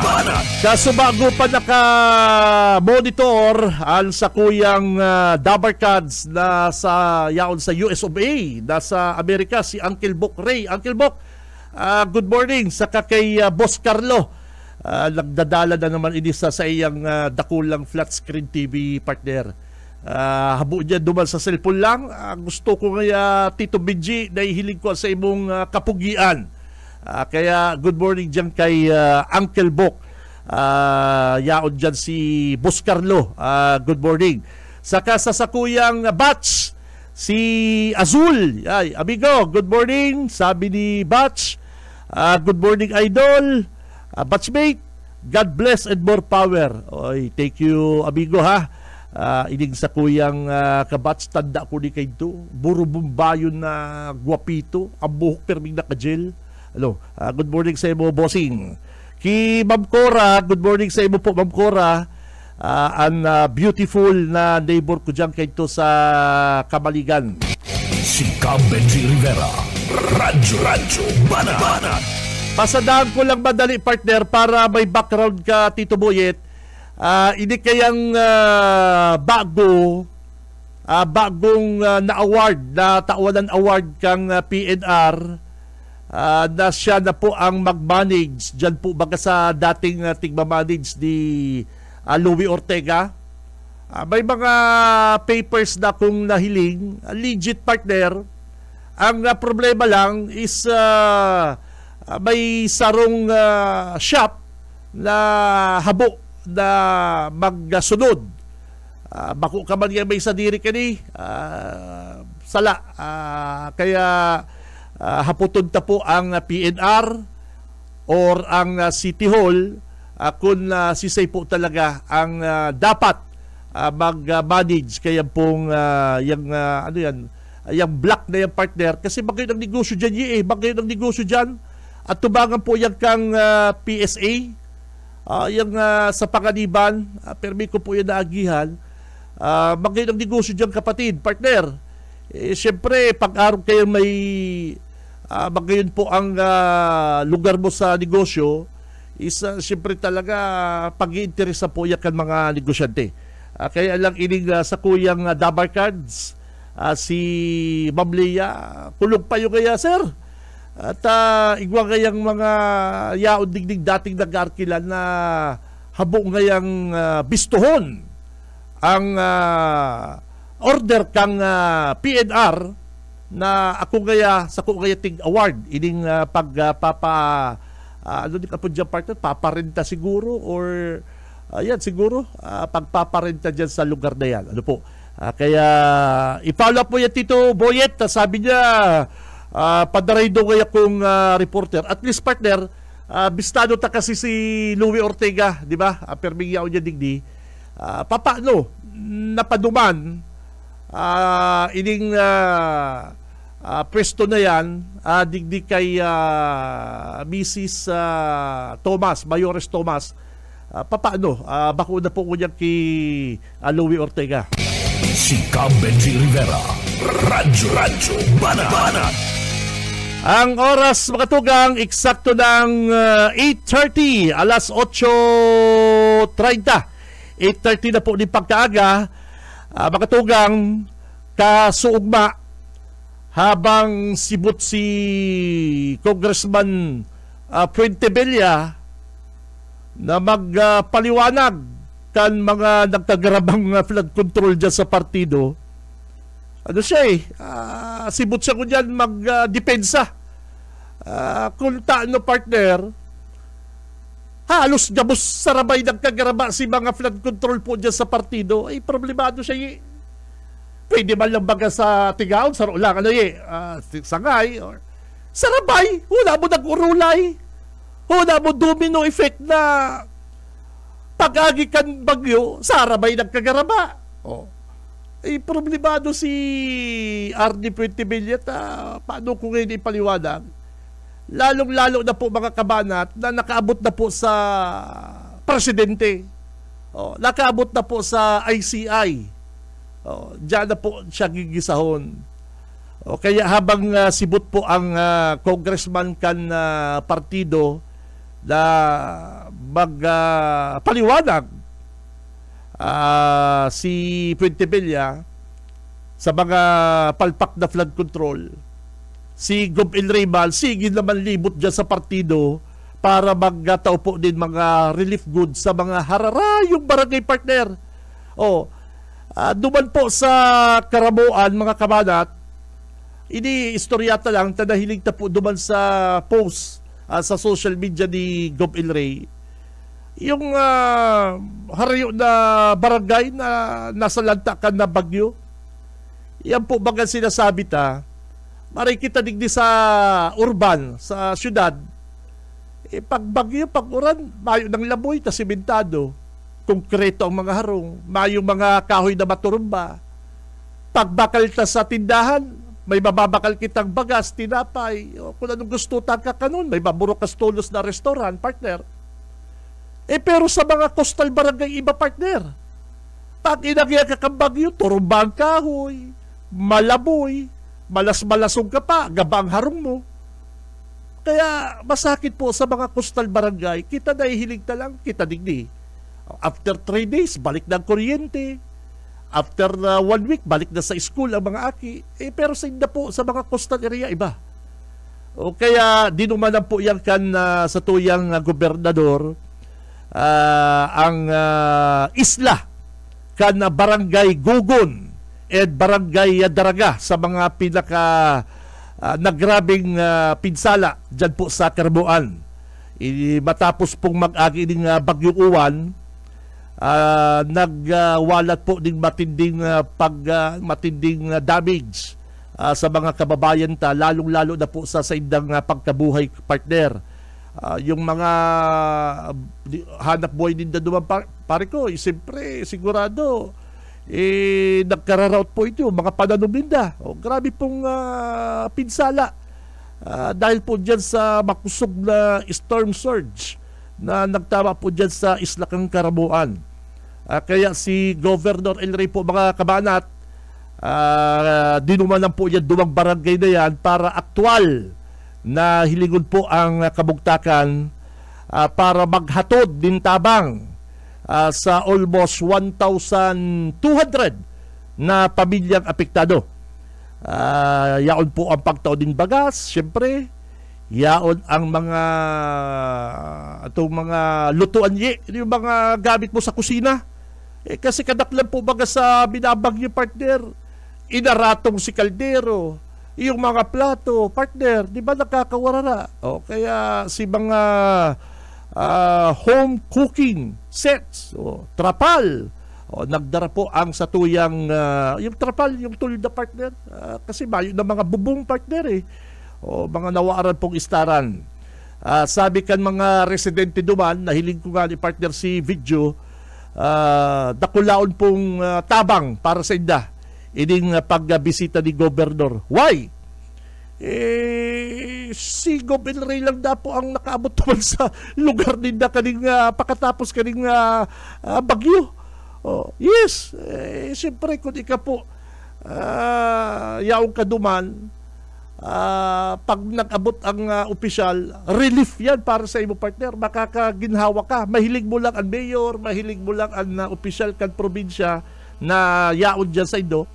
Kaso bago pa naka-monitor ang sa kuyang Dabarkads na sa yaon sa US of A, nasa Amerika, si Uncle Bok Ray. Uncle Bok, good morning. Saka kay Boss Carlo. Nagdadala na naman ini sa iyang dakulang flat screen TV partner. Habo niya duman sa cellphone lang. Gusto ko nga Tito Benji na ihiling ko sa imong kapugian. Kaya good morning dyan kay Uncle Bok. Yaon dyan si Boss Carlo. Good morning. Saka sa sakuyang Batch, si Azul. Ay, amigo, good morning. Sabi ni Batch, good morning idol. Batchmate, God bless and more power. Oy, thank you, amigo, ha. Ining sa kuyang kabats, tanda ko ni kayo. Buro bumbayon na guwapito. Ang buhok perming nakajel. Good morning sa imo, bossing. Ki Ma'am Cora, good morning sa imo po, Ma'am Cora. Ang beautiful na neighbor ko dyan kayo sa Kamaligan. Si Benji Rivera, Radyo Banat. Pasadaan ko lang madali, partner, para may background ka, Tito Boyet. Ini kayang bagong na-award, na tawanan award kang PNR, na siya na po ang mag-manage dyan po baga sa dating tigma-manage ni Louie Ortega. May mga papers na kung nahiling, legit, partner. Ang problema lang is may sarong shop na habo na magsunod. Bako ka man may sa diri kani sala. Kaya haputon ta po ang PNR or ang City Hall kung si Say po talaga ang dapat mag-manage kaya pong yung black na yung partner, kasi bagay ng negosyo dyan bagay ng negosyo dyan at tubangan po yung kang PSA yung sa Panganiban, permi ko po yung naagihan, bagay ng negosyo dyan, kapatid, partner. Siyempre pag-araw kayo may bagayon po ang lugar mo sa negosyo is siyempre talaga pag-iinteresa po yan kan mga negosyante. Kaya lang ining sa kuyang Dabar Cards, si Ma'am Leia, kulog pa yung kaya, sir. At igwa ngayang mga yaon digdig dating nag-arkilan na habong ngayang bistuhon ang order kang PNR na ako ngaya sa ko ngaya tig award ining ano di ka po dyan, partner, paparenta siguro or yan siguro pagpaparenta dyan sa lugar na yan. Ano po? Kaya i-follow po yan, Tito Boyet. Sabi niya padaray do kaya kong reporter. At least, partner, bistado ta kasi si Louie Ortega, di ba? Perming yaw niya digdi. Papaano napaduman ining pwesto na yan digdi kay Mrs. Thomas, Mayores Thomas. Papaano? Bako na po ko niya kay Louie Ortega. Si Benji Rivera, Radyo Banat. Ang oras, mga tugang, eksakto ng 8:30, alas 8:30. 8:30 na po ni pagkaaga. Mga tugang, kasuugma habang sibot si Congressman Fuentebella na magpaliwanag kan mga nagtagarabang flood control dyan sa partido. Ano siya sibot siya ko dyan magdepensa. Kung taano, partner, halos gabos sarabay nagkagaraba si mga flood control po dyan sa partido, ay problemado siya pwede man lang baga sa tigaon, sa ulang sangay, or sarabay, wala mo nag-urulay. Wala mo domino effect na pag-agi kan bagyo, sarabay nagkagaraba. Problemado si RD Fuentebella. Paano ko ngayon ipaliwanag? Lalong-lalo na po, mga kabanat, na nakaabot na po sa presidente. Nakaabot na po sa ICI. Diyan na po siya gigisahon. Kaya habang sibot po ang congressman kan partido na magpaliwanag si Fuentebella sa mga palpak na flood control, si Gob El Reymal sige naman libot dyan sa partido para magtao po din mga relief goods sa mga hararayong barangay, partner. Duman po sa Karamuan, mga kabanat, ini istoryata lang, tanahilig ta po duman sa post sa social media ni Gob El Rey, yung harayo na barangay na nasa lantakan na bagyo. Yan po baga sinasabi ta, maray kita digdi sa urban, sa syudad, Pag bagyo, pag uran, mayo ng laboy, ta simentado. Konkreto ang mga harong, mayo mga kahoy na maturumba. Pag bakal ta sa tindahan, may mababakal kitang bagas, tinapay, o kung anong gusto tangka kanon, may maburokas tulos na restaurant, partner. Pero sa mga coastal barangay iba, partner, pag inagya ka kang bagyo, turumba ang kahoy, malaboy, malas-malasong ka pa, gabang harong mo. Kaya masakit po sa mga coastal barangay, kita nahihilig na lang, kita digdi. After 3 days, balik na ang kuryente. After 1 week, balik na sa school ang mga aki. Pero sa inda po, sa mga coastal area, iba. O kaya, dinumanan po yan kan sa tuyang gobernador, ang isla kan barangay Gugon at barangay Daraga sa mga pinaka nagrabing pinsala dyan po sa Carboan. Matapos pong mag-agi ng Bagyong Uwan, nagwalat po ng matinding matinding damage sa mga kababayan ta, lalong-lalo na po sa indang pagkabuhay, partner. Yung mga hanap buhay din na duman, pare ko, siyempre, sigurado, nagkararaut po ito, mga pananuminda. Grabe pong pinsala. Dahil po dyan sa makusog na storm surge na nagtama po dyan sa Islakang Karabuan. Kaya si Governor El Rey po, mga kabanat, dinumanan po yan dumang barangay na yan para aktwal na hilingon po ang kabugtakan para maghatod din tabang sa almost 1,200 na pamilyang apektado. Yaon po ang pagtao din bagas, syempre. Yaon ang mga lutuan yung mga gamit mo sa kusina. Kasi kadaklan po baga sa binabagyo, partner, inaratong si kaldero, yung mga plato, partner, di ba nakakawarara? Kaya si mga home cooking sets, trapal, nagdara po ang satuyang yung trapal, yung tulid na, partner, kasi mayo na mga bubong, partner, mga nawaaran pong istaran. Sabi kan mga residente duman, nahiling ko nga ni partner si video, dakulaon pong tabang para sa inda ining pagbisita ni Gobernador. Why? Si Gobernador Ray lang na po ang nakaabot naman sa lugar ninda kaning pagkatapos kaning bagyo. Yes, siyempre kung ika po yaong kaduman, pag nag-abot ang opisyal, relief yan para sa imo, partner. Makakaginhawa ka. Mahilig mo lang ang mayor, mahilig mo lang ang opisyal kan probinsya na yaon dyan sa Indo.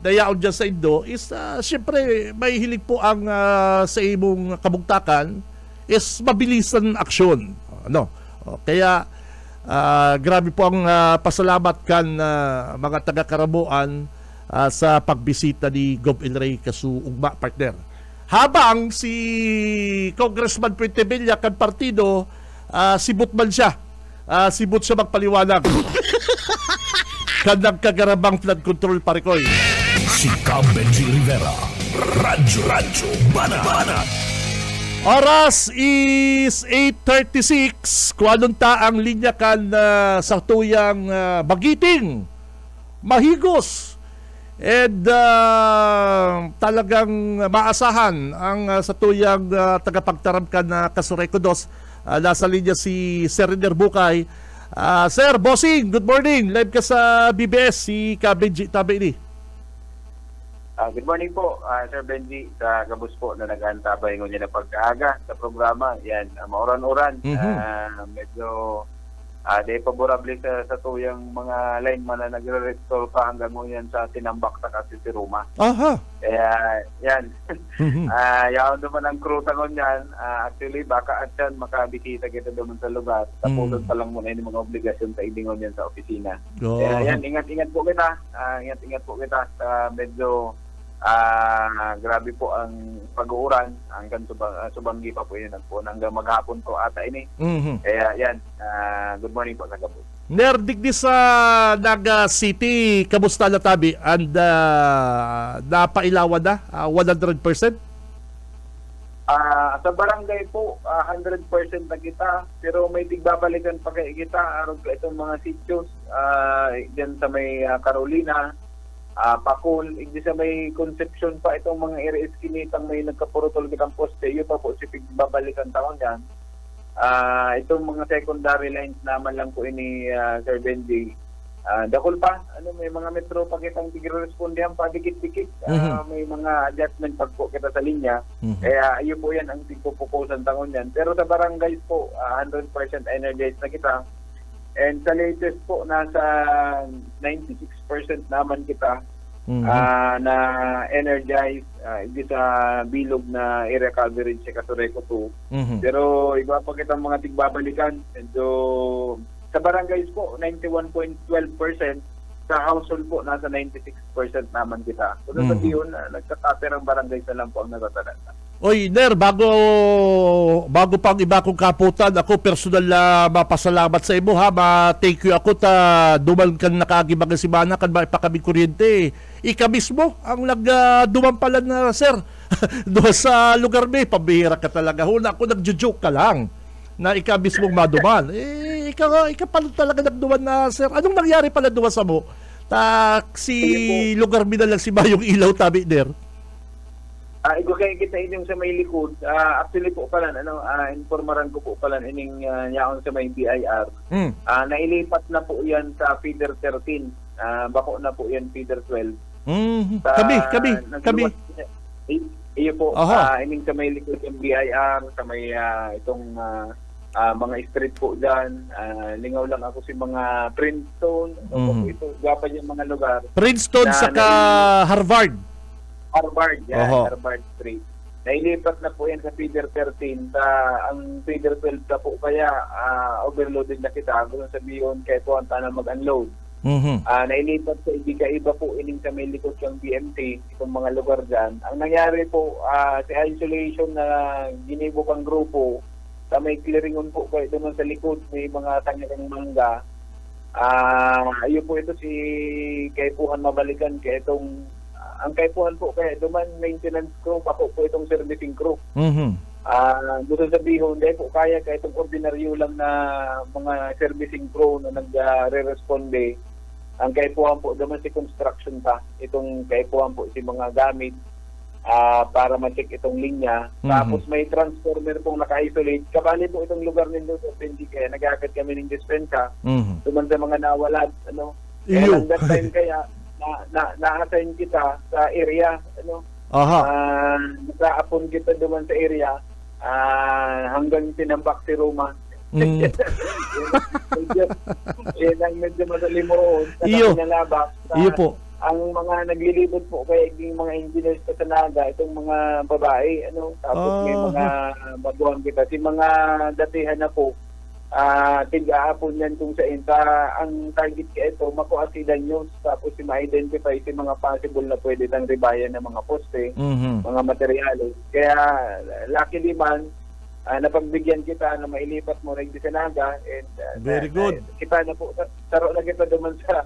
Dayaon dyan sa Indo is siyempre may hilig po ang sa imong kabugtakan is mabilisan aksyon. Kaya grabe po ang pasalamat kan mga taga-Karabuan sa pagbisita ni Gov. El Rey Ugma, partner. Habang si Congressman Puentevilla kan partido, sibut man siya. Sibut siya magpaliwanag. Kanang kagarabang flood control, parikoy. Si Benji Rivera, Radyo Banat. Oras is 8:36. Kung anong taang linya kan sa tuyang Magiting, Mahigos, and talagang maasahan ang sa tuyang tagapagtaram kan Kasureco 2. Nasa linya si Sir Riner Bukay. Sir, bossing, good morning. Live ka sa BBS, si Benji Tabeini. Good morning po, Sir Benji, sa Gabus po na nag-aantabay ng niya na pagkaaga sa programa. Yan, mauran-uran. Medyo di paborable sa tuyang mga lineman na nagre-restore pa hanggang ngayon sa tinambak sa kasi si Roma. Aha. Kaya yan. Yaon naman ang crew tangon yan. Actually, baka at yan makabikita kita naman sa lugar. Tapunan pa lang muna yung mga obligasyon sa idingon yan sa opisina. Kaya yan, ingat-ingat po kita. Ingat-ingat po kita sa medyo grabe po ang pag-uuran hanggang subanggi pa po yun po hanggang maghapon po ata ini. Kaya yan, good morning po sa Gabos. Nerdik di sa Naga City, kamusta na tabi? And napailawan na 100%? Sa barangay po, 100% na kita, pero may tigbabalikan pa kay kita aron ka itong mga sitios diyan sa may Carolina, Pakul, hindi sa may Concepcion pa itong mga areas kinitang may nagkapurutol kitang poste, yun pa po si tigbabalikan taon yan. Itong mga secondary lines naman lang po ini Sir Benji. Dakol pa, may mga metro pa kitang tigre-respondihan pa dikit-dikit. May mga adjustment pag po kita sa linya. Kaya ayun po yan ang tigpupukusan taon yan. Pero sa barangays po, 100% energized na kita. And sa latest po, nasa 96% naman kita na energized hindi sa bilog na area coverage sa Casureco 2. Pero iba pa kitang mga tigbabalikan. So, sa barangays po, 91.12%. Sa household po, nasa 96% naman kita. So, sa diyon, nagkataper ang barangays na lang po ang natatalanta. Oy, Ner, bago pang iba kong kaputan, ako personal na mapasalamat sa imo ha. Ma-thank you ako ta duman kan nakagibang si Mana kan ba ipakabig kuryente. Ika mismo ang nagduman pala na sir. Doon sa lugar may pabihira ka talaga. Huna ako nagjo-joke ka lang na ika mismong maduman. Ika pala talaga nagduman na sir. Anong nangyari pala duman sa mo? Si lugar mi na lang si Mayong ilaw tabi der. Igo kayo kita inyong sa may likod. Actually po pala, informaran ko po pala ining yaon sa may BIR. Nailipat na po yan sa feeder 13. Bako na po yan feeder 12. Kabi. Iyo po, ining sa may likod yung BIR, sa may itong mga street po dyan. Lingaw lang ako si mga Princeton. Ito, gwapan yung mga lugar. Princeton saka Harvard. Harvard Street. Nailipat na po yan sa feeder 13. Ang feeder 12 na po kaya overloaded na kita. Ganoon sabihin kaya po ang tanang mag-unload. Nailipat sa iba po ining sa may likod yung BMT, itong mga lugar dyan. Ang nangyari po, sa isolation na ginibukang grupo, sa may clearingon po kayo doon sa likod, may mga tanyakang mangga. Ayun po ito si Kaipuhan Mabalikan, kaya itong ang Kaipuhan po kaya duman maintenance crew pa po itong servicing crew. Gusto sabihin hindi po kaya kaya itong ordinaryo lang na mga servicing crew na nagre-responde. Ang Kaipuhan po duman si construction pa itong Kaipuhan po si mga gamit para ma-check itong linya. Tapos may transformer pong naka-isolate. Kabali po itong lugar nito sa Pendi kaya nag-agad kami ng dispensa. Duman sa mga nawalad. Kaya lang that time kaya na-assign kita sa area, nakaapon kita duman sa area hanggang tinambak si Roma. Yan ang medyo madali mo roon sa pinalabak. Po. Ang mga naglilibot po kaya yung mga engineers sa Naga, itong mga babae, tapos may mga baguhan kita. Si mga datihan na po, tig-aapon yan kung sa ang target ka ito, makuha si Danyos, tapos si ma-identify si mga possible na pwede nang ribayan ng mga poste, mga materyales. Kaya, luckily man, napagbigyan kita na mailipat mo rin sa Naga. And, very good. Kita na po, taro na kita duman sa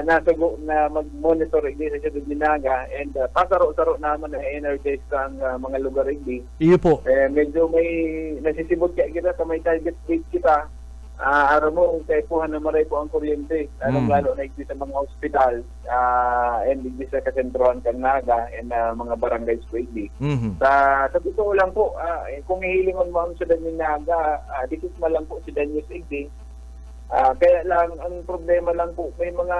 nasugo na mag-monitor hindi sa Siyudad Naga and pasaro-saro naman na energize ang mga lugar hindi. Iyo po. Medyo may nasisibot kaya kita sa may target date kita. Araw mo, Kaipuhan na maray po ang kuryente. Lalo na sa mga hospital and sa kasentrohan kang Naga and mga barangays po hindi. Sa totoo lang po, kung hihilingon mo ang Siyudad Naga, dikit ma lang po si Danyos Igdi. Kaya lang, ang problema lang po, may mga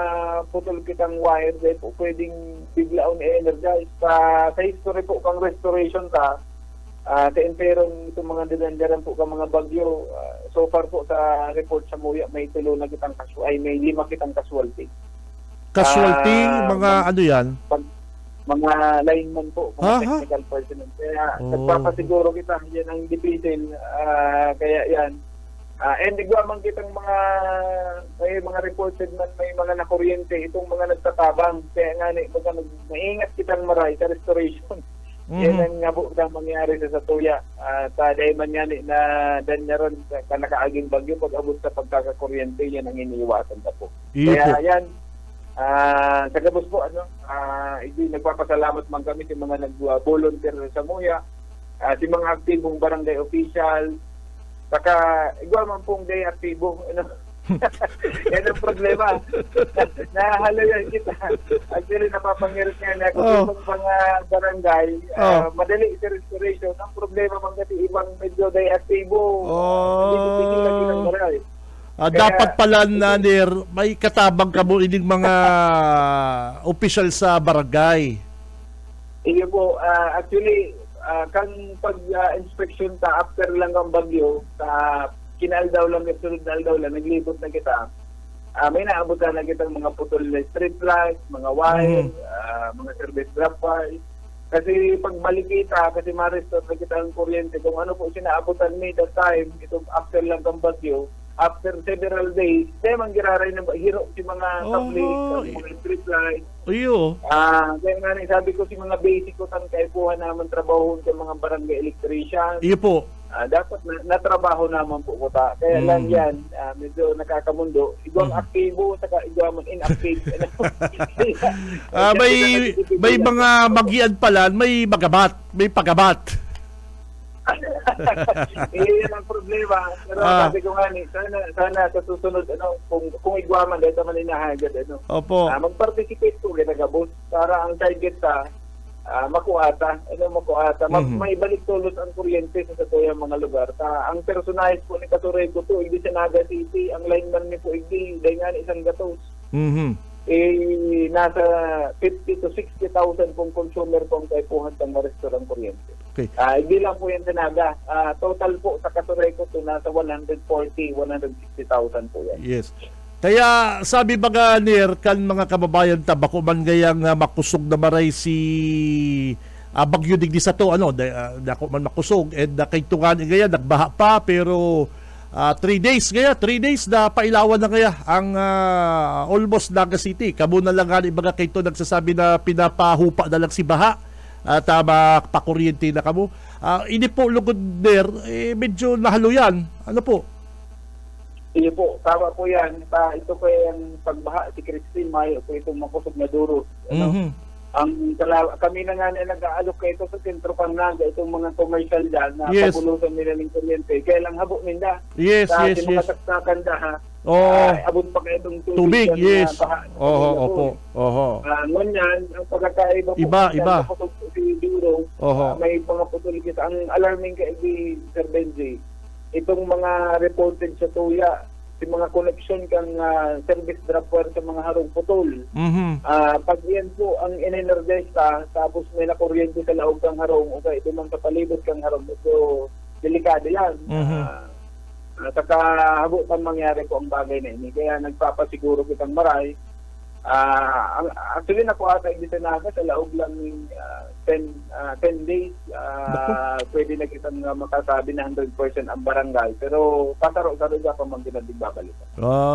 putol kitang wire dahil po pwedeng biglaon i-energize. Sa history po kang restoration ka, kaimperong itong mga dinandaran po kang mga bagyo, so far po sa report sa Muya, may 5 kitang casualty. Casualty? Mga ano yan? Mga lineman po, mga technical personnel. Kaya nagpapasiguro kita, yan ang dipidin, kaya yan. And igwamang kitang may mga reported man may mga nakuryente itong mga nagtatabang kaya nga maingat kitang maray sa restoration. Yan ang nga po mangyari sa Tuya. Dahil man nga na danyaron ka nakaaging bagyo pag-abot sa pagkakakuryente, yan ang iniiwasan na po. Kaya yan, sa gabos po, nagpapasalamat man kami sa mga nag-volunteer sa Muya. si mga aktibong barangay official, saka igwa man pong day aktibo, yan ang problema. Nahahalayan kita. Actually, napapangirit nga na kung mga barangay, madali sa restoration. Ang problema mga ibang medyo day aktibo. Dapat pala na may katabang ka mo ining mga official sa barangay. Iyo po, actually, kang pag-inspection ta after lang ang bagyo, kinaldaw lang, sunod na aldaw lang, naglibot na kita. May naabutan na kitang mga putol na street lights, mga wire, mga service drop wires. Kasi pag balik kita, kasi ma-restore na kita ang kuryente, kung ano po sinaabutan me that time, ito after lang ang bagyo, after several days, kaya man giraray na hiro si mga tablets, mga street lights. Kaya nga sabi ko si mga basic ko tan kaipuhan naman trabaho sa mga barangay electrician. Iyo po. Dapat natrabaho naman po ko ta. Kaya lang yan, medyo nakakamundo. Igwang aktibo, saka igwang inactive. May mga magian pala, may magabat, may pagabat. Yan ang problema. Pero sabi ko nga sana sa susunod, kung igwaman, dahil naman inahagad, Opo. Mag-participate po, ginagabos, para ang target sa makuata. May balik tulos ang kuryente sa tuyang mga lugar. Ang personalis po ni Katurego to, hindi sa Naga City, ang lineman ni po, hindi, dahil nga isang gatos. Nasa 50 to 60,000 pong consumer pong kaipuhan ng restaurant kuryente. Okay. Hindi lang po yan sa Naga. Total po sa Katurego to, nasa 140,000-160,000 po yan. Yes. Kaya sabi baga nir kan mga kababayan tabako man gayang makusog na maray si bagyo digdi sa to dako man makusog and kay tungan gaya nagbaha pa pero 3 days na pailawan na kaya ang almost Naga City. Kamo na lang ani baga kay to nagsasabi na pinapahupa na lang si baha at pakuryente na kamo. Ini po lugod der medyo nahalo yan. Ano po? Iyo po, tama po yan. Ito po yung pagbaha si Christine Mayo po itong makusog na duros. Kami na nga nag-aalok kayo ito sa sentro Pangnaga, itong mga commercial dyan na pabulusan nila ng kuryente. Kaya lang habo ninda. Kasi mga saksakan da abot pa kayo itong tubig. Yes. Opo. Ngunyan, ang pagkakaiba po. Iba. Si Duro, may mga putol kita. Ang alarming kay Sir Benji, itong mga reported sa tuya, si mga connection kang service dropper sa mga harong putol. Pag yan po ang in-energize tapos may nakuryente sa laog kang harong, okay, ito man sa palibot kang harong, ito delikado yan. Saka habo pang mangyari po ang bagay na ini. Kaya nagpapasiguro kitang maray. Actually nakuha tayo dito Naga sa laog lang 10 days pwede na kitang makasabi na 100% ang barangay, pero pataro-taro pa man ginabalik.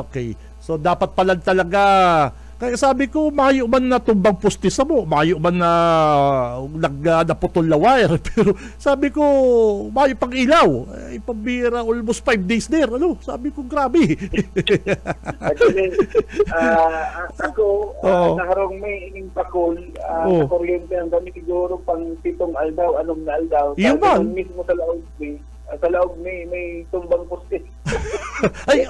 Okay, so dapat pala talaga kaya sabi ko mayo man na tumbang poste sa mo, mayo man na naputol na wire pero sabi ko mayo pang ilaw ipabira almost 5 days there sabi ko grabe. Actually ako sa harong may ining pakol sa kuryente ang kami siguro pang 7 aldaw, anong na aldaw mismo sa laog may tumbang poste. Ay,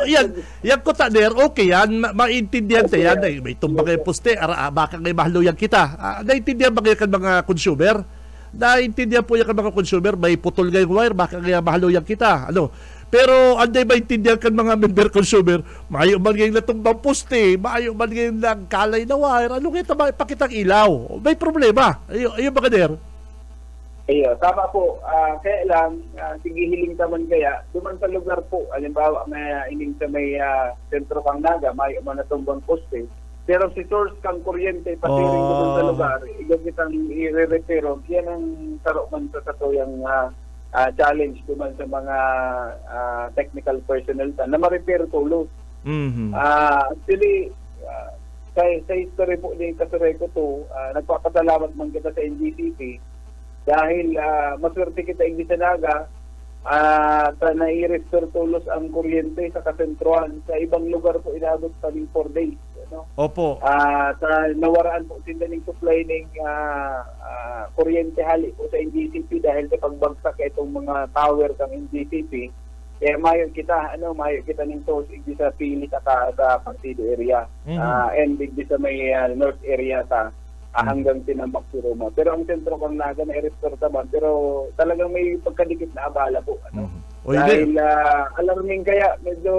yan ko taner, okay yan, maintindihan ta yan, may tumbang kayo poste, baka ngay mahaluyan kita. Naintindihan ba kayo kan mga consumer? Naintindihan po yan kan mga consumer, may putol ngayong wire, baka ngay mahaluyan kita. Pero anday maintindihan kan mga member consumer, maayo man ngayon na tumbang poste, maayo man ngayon lang kalay na wire, kita pakitang ilaw? May problema. Ayun ba kader? Iyo, tama po. Kaya lang, sigihiling taman kaya, duman sa lugar po, alimbawa, may ining sa may sentro Pangnaga, may umanatumbang poste. Pero si source kang kuryente, patiring duman sa lugar, igagitang i-re-repero, yan ang taro man sa katuyang challenge duman sa mga technical personnel na ma-repair tulos. Actually, sa history po ni Katurego to, nagpapasalamat man kita sa NGCP, dahil maswerte kita hindi sa Naga, nai-restore tulos ang kuryente sa kasentruhan. Sa ibang lugar po inabot kaming 4 days. Ano? Opo. Sa nawaraan po sila ng supply ng kuryente hali po sa NGCP dahil sa pagbagsak itong mga tower ng NGCP. Kaya mayo kita ng source igdi sa Pili sa Partido area. And igdi sa may north area sa hanggang Tinambak si Roma. Pero ang sentro kang naga na i-restore naman. Pero talagang may pagkadikit na abala po. Ano? Dahil alarming kaya medyo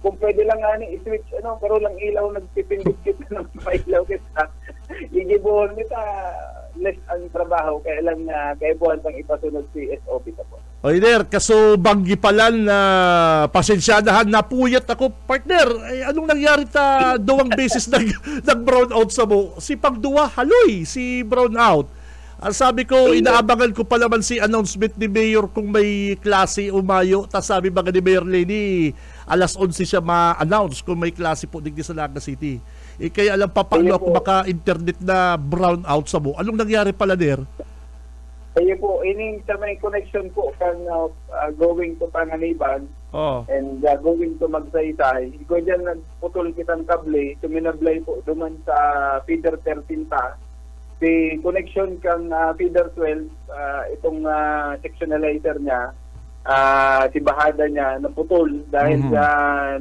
kung pwede lang nga i-switch pero lang ilaw nagpipindikit ng mailaw kita. Igibuhon nita less ang trabaho kaya lang kaya buwan pang ipasunod si SOP ta po. Oider, kaso banggi palan na pasensyadahan na puyat ako, partner. Ay, anong nangyari ta duwang beses nag-brown out sa mo? Si pagduwa, haloy, si brown out. Ang sabi ko, inaabangan ko pa naman si announcement ni Mayor kung may klase umayo. Tapos sabi ba ni Mayor Lenny, alas 11 siya ma-announce kung may klase po digdi sa Naga City. Kaya alam pa paano ako maka-internet na brown out sa mo. Anong nangyari pala der? Kaya po, ining sa may connection po kang going to Panganiban and going to Magsaysay. Iko dyan nagputol kitang kable, tuminablay po duman sa feeder 13 ta. Si connection kang feeder 12, itong sectionalizer niya, si bahada niya naputol dahil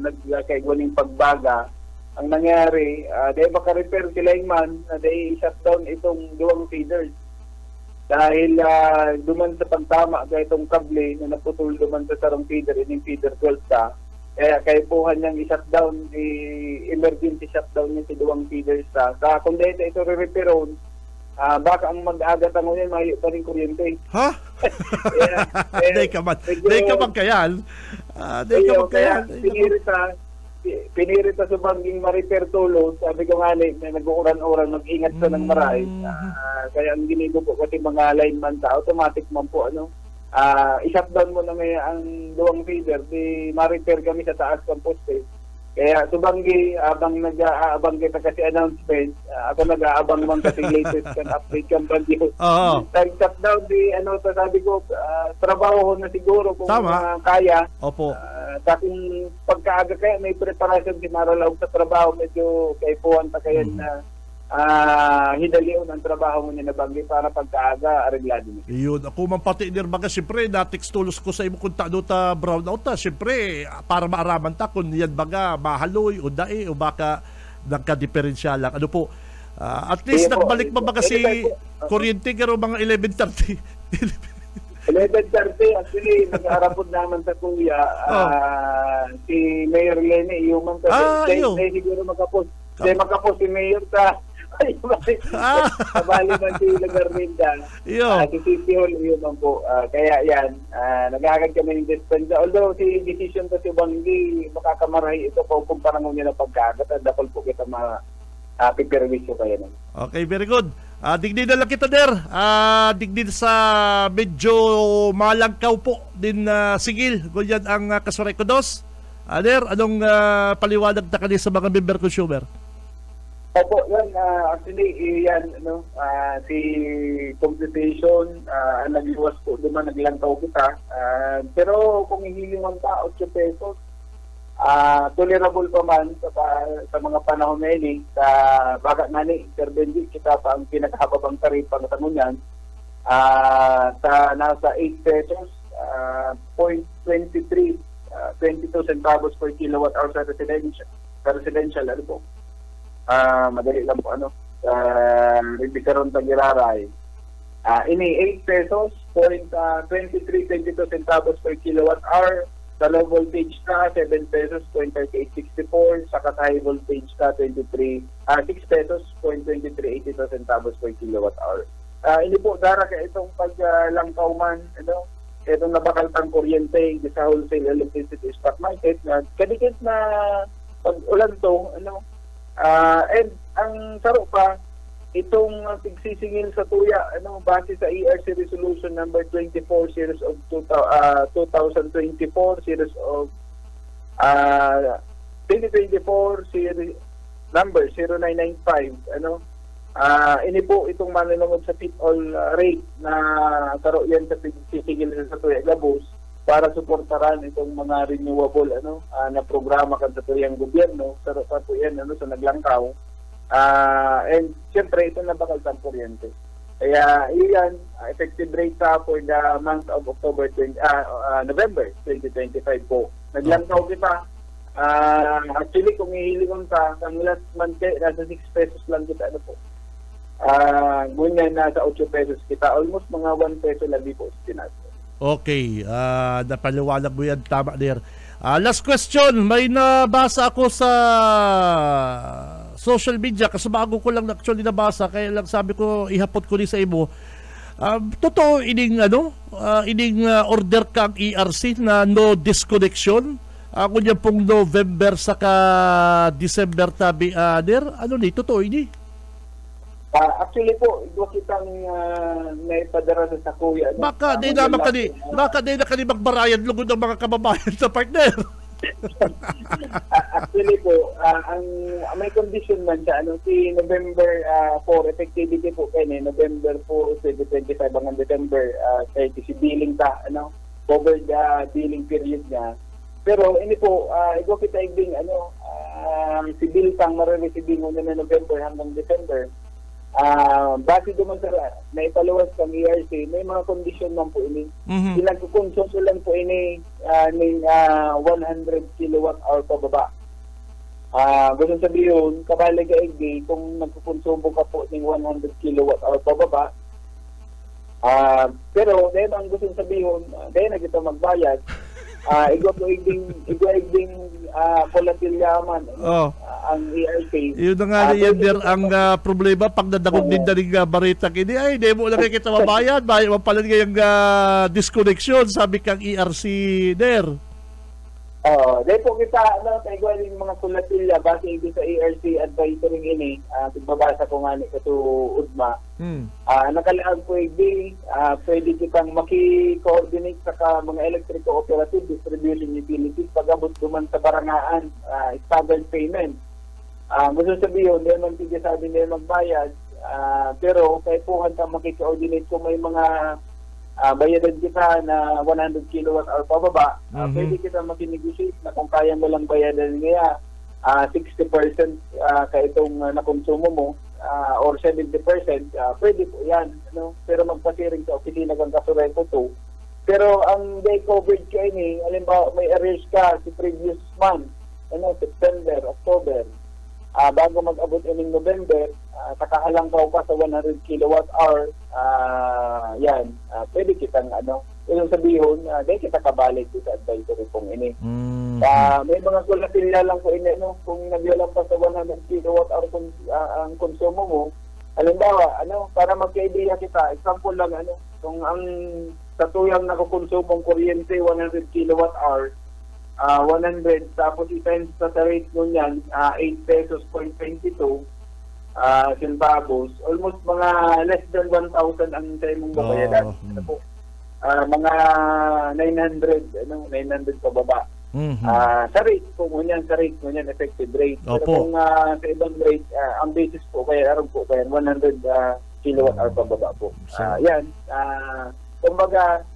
nagkaigwaning pagbaga. Ang nangyari, dahil maka-repair sila yung man, dahil i-shutdown itong duwang feeders. Dahil duman sa pagtama sa itong kable na naputol duman sa sarong feeder, yung feeder 12 ta, kaya kaipuhan niyang i-shutdown, emergency shutdown niya si duwang feeders ta. Kung dahil ito re-repairon, baka ang mag-agat ang ngayon, mahiyo pa rin kuryente. Ha? Day ka man kayan. Day ka man kayan. Pinirita sa bangging ma-repair tulo. Sabi ko nga may nag-uuran-uran, mag-ingat sa ng maray. Kaya ang ginigo po kasi mga lineman ta, automatic man po, i-shutdown mo na may ang duwang feeder, di ma-repair kami sa taas ng poste. Kaya subanggi, abang nag-aabang kita kasi announcement, ako nag-aabang man kasi latest kan update kan bandiyo. Nag-shutdown sabi ko, trabaho na siguro kung kaya. Opo. Kung pagkaaga kaya may preparation kinaralaw sa trabaho, medyo kaipuan pa kaya na hidalion ang trabaho mo niya na banggi para pagkaaga areglado niya. Iyon, ako man pati nirbaga, siyempre na-text tulos ko sa imo kung taano ta brown out ta, siyempre para maaraman ta kung yan baga mahaloy o dae o baka nagka-diferensya lang. Ano po, at least nagbalik pa ba kasi kuryente karo mga 11:30. 11:30 actually nag-arapod naman sa kuya si Mayor Lenny yung man kasi siguro magkapos si Mayor sa Sabali man si Lagarminda. Si City Hall yun man po. Kaya yan, nag-agad kami ng dispensa. Although si decision to si Banggi, makakamarahi ito kung parang niya na pagkagat at dapol po kita piperwisyo kayo naman. Okay, very good. Digdid na lang kita der. Digdid sa medyo malangkaw po din sigil. Ganyan ang kasuray ko dos. Der, anong paliwanag na kanina sa mga member consumer? Opo, yan. Actually, yan, si computation, nag-iwas po, duman naglangkaw kita. Pero kung hihiling man pa, 8 pesos, tolerable pa man sa mga panahon na yun. Sa baka nga ni, Sir Benji, kita pa ang pinaghababang taripa ng tanong yan. Sa nasa 8 pesos, 0.23, 22 centavos per kilowatt hour sa residential, ano po. Madali lang po Bicaron Tagiraray. Ini 8 pesos, 23-22 centavos per kilowatt hour. Sa low voltage ka, 7 pesos, 0.3864. Sa high voltage ka, 6 pesos, 0.2382 centavos per kilowatt hour. Hindi po dara ka itong paglangkaw man, itong nabakaltang kuryente sa wholesale electricity spot market na kadikit na pag-ulan to, and ang saro pa, itong tigsisingil sa tuya, base sa ERC Resolution number 24 series of 2024 series of 2024 series number 0995, ini po itong manunungod sa fit-all rate na karo yan sa sisigil sa tuya gabos para suportaran itong mga renewable na programa kan sa tuyang gobyerno karo pa po yan sa naglangkaw. And siyempre ito na bakal sa kuryente. Kaya iyan, effective rate for the month of November 2025 po. Naglangkaw kita. Actually, kung ihilingon ka, ang last month nasa 6 pesos lang kita. Ngunyan nasa 8 pesos kita. Almost mga 1 peso labi po tinaso. Okay, napaliwanag mo yan. Tama there. Last question, may nabasa ako sa social media kasi bago ko lang actually nabasa kaya lang sabi ko ihapot ko rin sa imo. Totoo ining order kang ERC na no disconnection kunya pong November saka December tabi ni totoo ini? Actually po, ito kitang naipadara sa kuya. Baka di na kani magbarayan lugod ng mga kababayan sa partner. Actually po, ang may condition man siya, si November 4, effectivity po kayo, November 4, 2025, hanggang December 30, si billing covered billing period niya. Pero, ini po, ito kita ibing, si bill tang marireceive mo na November hanggang December. Base naman sa naipaluwas kang ERC, may mga kondisyon man po ini. Pinagkukonsumo lang po ini ng 100 kilowatt-hour pababa. Gusto sabihin, kabalik kung nagkukonsumo ka po ng 100 kilowatt-hour pababa, pero dahil ang gusto sabihin, dahil na kita magbayad, igwa igding volatile yaman ang ERC. Yun na nga yan der ang problema pag nadagog din daling barita kini ay di mo lang kita mabayad bayad mo pala ngayang disconnection sabi kang ERC der. Dahil po kita igwa yung mga kulatilya base ito sa ERC advisory ini pagbabasa ko nga ni kato udma. Nakalaag po pwede kitang maki-coordinate sa mga electric cooperative distribution utilities pag-abot duman sa barangaan staggered payment. Gusto sabihin, hindi man sabi nila magbayad, pero kaya po hanta maki-coordinate kung may mga bayadan kita na 100 kilowatt-hour pababa, pwede kita maki-negotiate na kung kaya mo lang bayadan niya 60% ka itong nakonsumo mo or 70%, pwede po yan. Pero magpasiring sa opisina kang kasurento to. Pero ang day coverage ka ini, halimbawa may arrears ka si previous month, September, October, bago mag-abot ining November, takahalang ka sa 100 kilowatt-hour, pwede kitang yung sabihin, dahil kita kabalik sa advisory pong ini. May mga kulatilya lang po ini, kung naglalampas sa 100 kilowatt-hour ang konsumo mo, halimbawa, para magka-idea kita, example lang, kung ang sa tuyang nakukonsumong kuryente, 100 kilowatt-hour, 100, tapos i-times sa rate nun yan, 8 pesos point 22 centavos, almost mga less than 1,000 ang tayo mong babayadan. Mga 900 pababa. Sa rate po ngunyan, effective rate. Pero kung sa ibang rate, ang basis po kaya aron po kaya 100 kilowatt-hour pababa po. Kumbaga,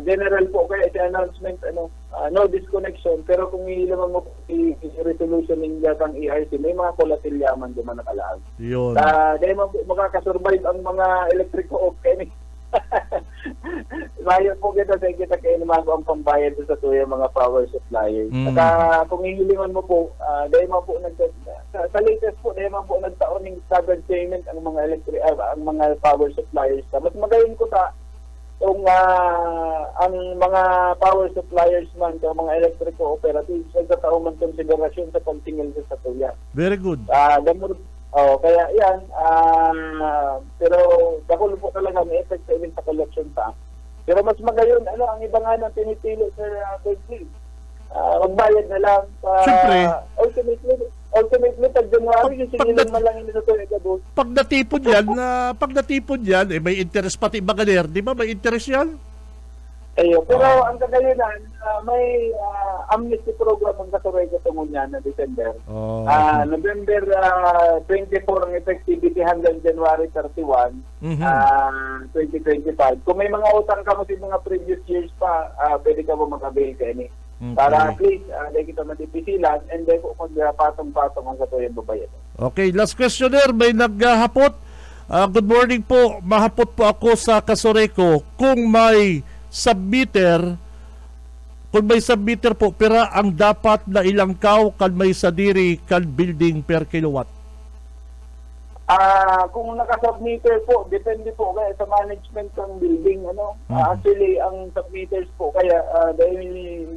general po kaya si announcement, no disconnection, pero kung ilamang mo resolution ng gatang ERC, may mga kulatilyaman duman nakalaag. Yun. Dahil makakasurvive ang mga electric co-op kayo. Mayroon po kita kayo naman ang pambayad sa tuyang mga power suppliers. At kung ihilingan mo po, dahil mo po sa latest po, dahil mo po nagtaon ng staggered payment ang mga ang mga power suppliers. Mas magayon ko kung ang mga power suppliers man o mga electric cooperatives ay kataong man konsiderasyon sa pagtingin sa tuya. Very good. Kaya yan, pero dakulo po talaga may effect sa collection pa. Pero mas magayon, ang iba nga nang pinipili sa Berkeley. Magbayad na lang. Ultimately, pag January, yung singilan man lang yun sa tuloy ka doon. Pag natipon yan, may interest pati bagaler, di ba? May interest yan? Pero ang kagayonan, may amnesty program ang Kasureco tungo niya na December. November 24 ang effectivity hanggang January 31, 2025. Kung may mga utang ka mo sa mga previous years pa, pwede ka mo mag-avail ka ini. Para at least, dahil kita matipisilan, and then kung patong-patong ang katuyan babayan. Okay, last questioner, may naghahapot. Good morning po, mahapot po ako sa Kasureco. Kung may submitter po, pera ang dapat na ilangkaw kan may sadiri kan building per kilowatt. Kung naka-submitter po, depende po kaya sa management ng building. Actually, ang submitters po, kaya dahil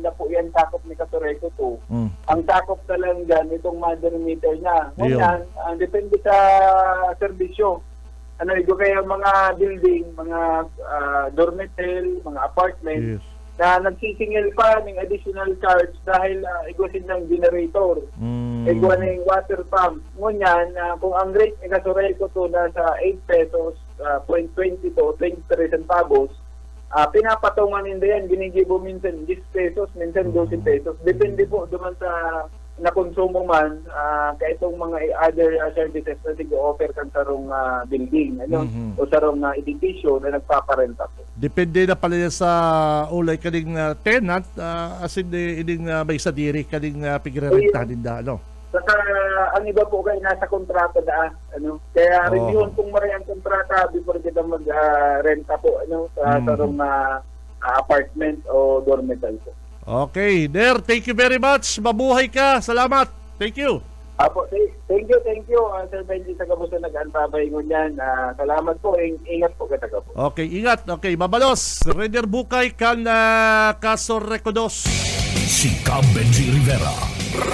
na po yan takop ni Kasureco 2, ang takop na lang dyan, itong mother meter niya. Ngayon, depende sa serbisyo. Kaya mga building, mga dormitel, mga apartment, na nagsisingil pa ng additional charge dahil igusin ng generator, iguan ng water pump. Ngunyan, kung ang rate ni Kasureco to na sa 8 pesos, 0.20 to 23 centavos, pinapatungan nila yan, ginigibo minsan 10 pesos, minsan 12 pesos. Depende po duman sa nakonsumo man, kaya itong mga other services na nag-offer kang sarong building, o sarong edificio na nagpaparenta po. Depende na pala sa ulay kaning tenant, as in may sadiri kaning pigre-rentahin da, Saka ang iba po kayo nasa kontrata da, Kaya reviewon kung maray ang kontrata before kita mag-renta po, sa sarong apartment o dormitory po. Okay, Der, thank you very much. Mabuhay ka. Salamat. Thank you. Apo, thank you. Sir Benji sa Kabuso nag-antabay mo niyan. Salamat po. Ingat po kita Kabuso. Okay, ingat. Okay, mabalos. Reder Bukay kan Kasureco 2. Si Benji Rivera.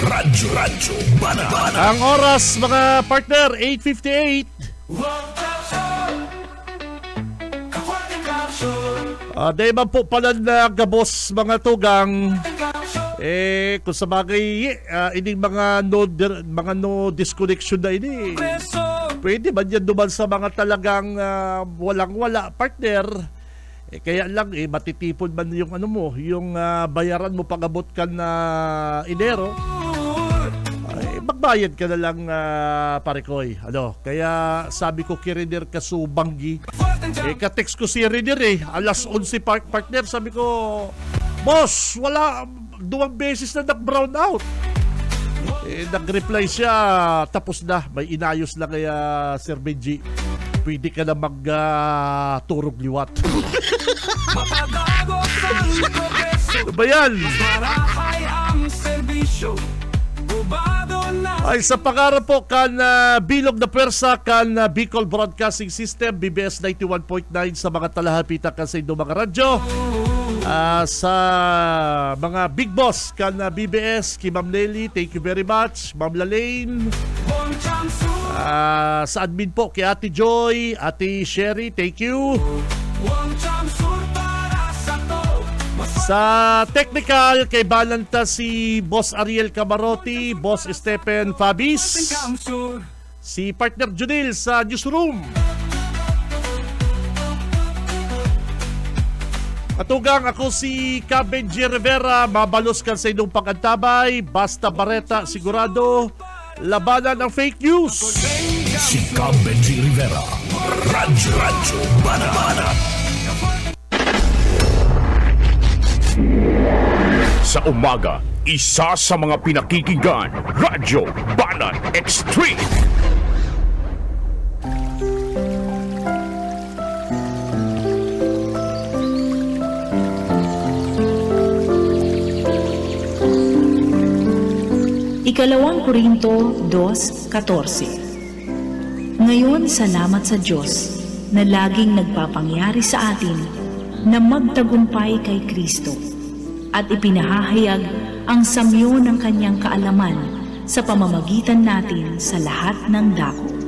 Radyo Banat. Ang oras mga partner 8:58. Dahil man po pala na gabos mga tugang, kung sa bagay, ining mga no disconnection na ini, pwede ba yan duman sa mga talagang walang-wala partner? Kaya lang, matitipon man yung yung bayaran mo pag-abot ka na Enero, magbayad ka na lang, parekoy. Kaya sabi ko kay Reder Kasubanggi, ka-text ko si Reder alas 11 partner, sabi ko, boss, wala, 2 beses na nag-brown out. Nag-reply siya, tapos na, may inayos lang kaya Sir Benji, pwede ka na mag-turog liwat. Ano ba yan? Ay sa pangarap po kan bilog na pwersa kan Bicol Broadcasting System BBS 91.9 sa mga talahapita kan sa inyong mga radyo, sa mga big boss kan BBS, kay Ma'am Nelly, thank you very much, Ma'am Lalaine, sa admin po kay Ate Joy, Ate Sherry, thank you. Sa technical, kay Balanta si Boss Ariel Camarotti, Boss Stephen Fabis, si partner Junil sa newsroom. Katugang ako si Benji Rivera, mabalos ka sa inyong pag-antabay, basta bareta sigurado, labanan ang fake news. Si Benji Rivera, Radyo Banat. Sa umaga, isa sa mga pinakikinggan, Radyo Banat Extreme. Ikalawang Korinto 2:14. Ngayon, salamat sa Diyos na laging nagpapangyari sa atin na magtagumpay kay Kristo at ipinahahayag ang samyo ng kanyang kaalaman sa pamamagitan natin sa lahat ng dako.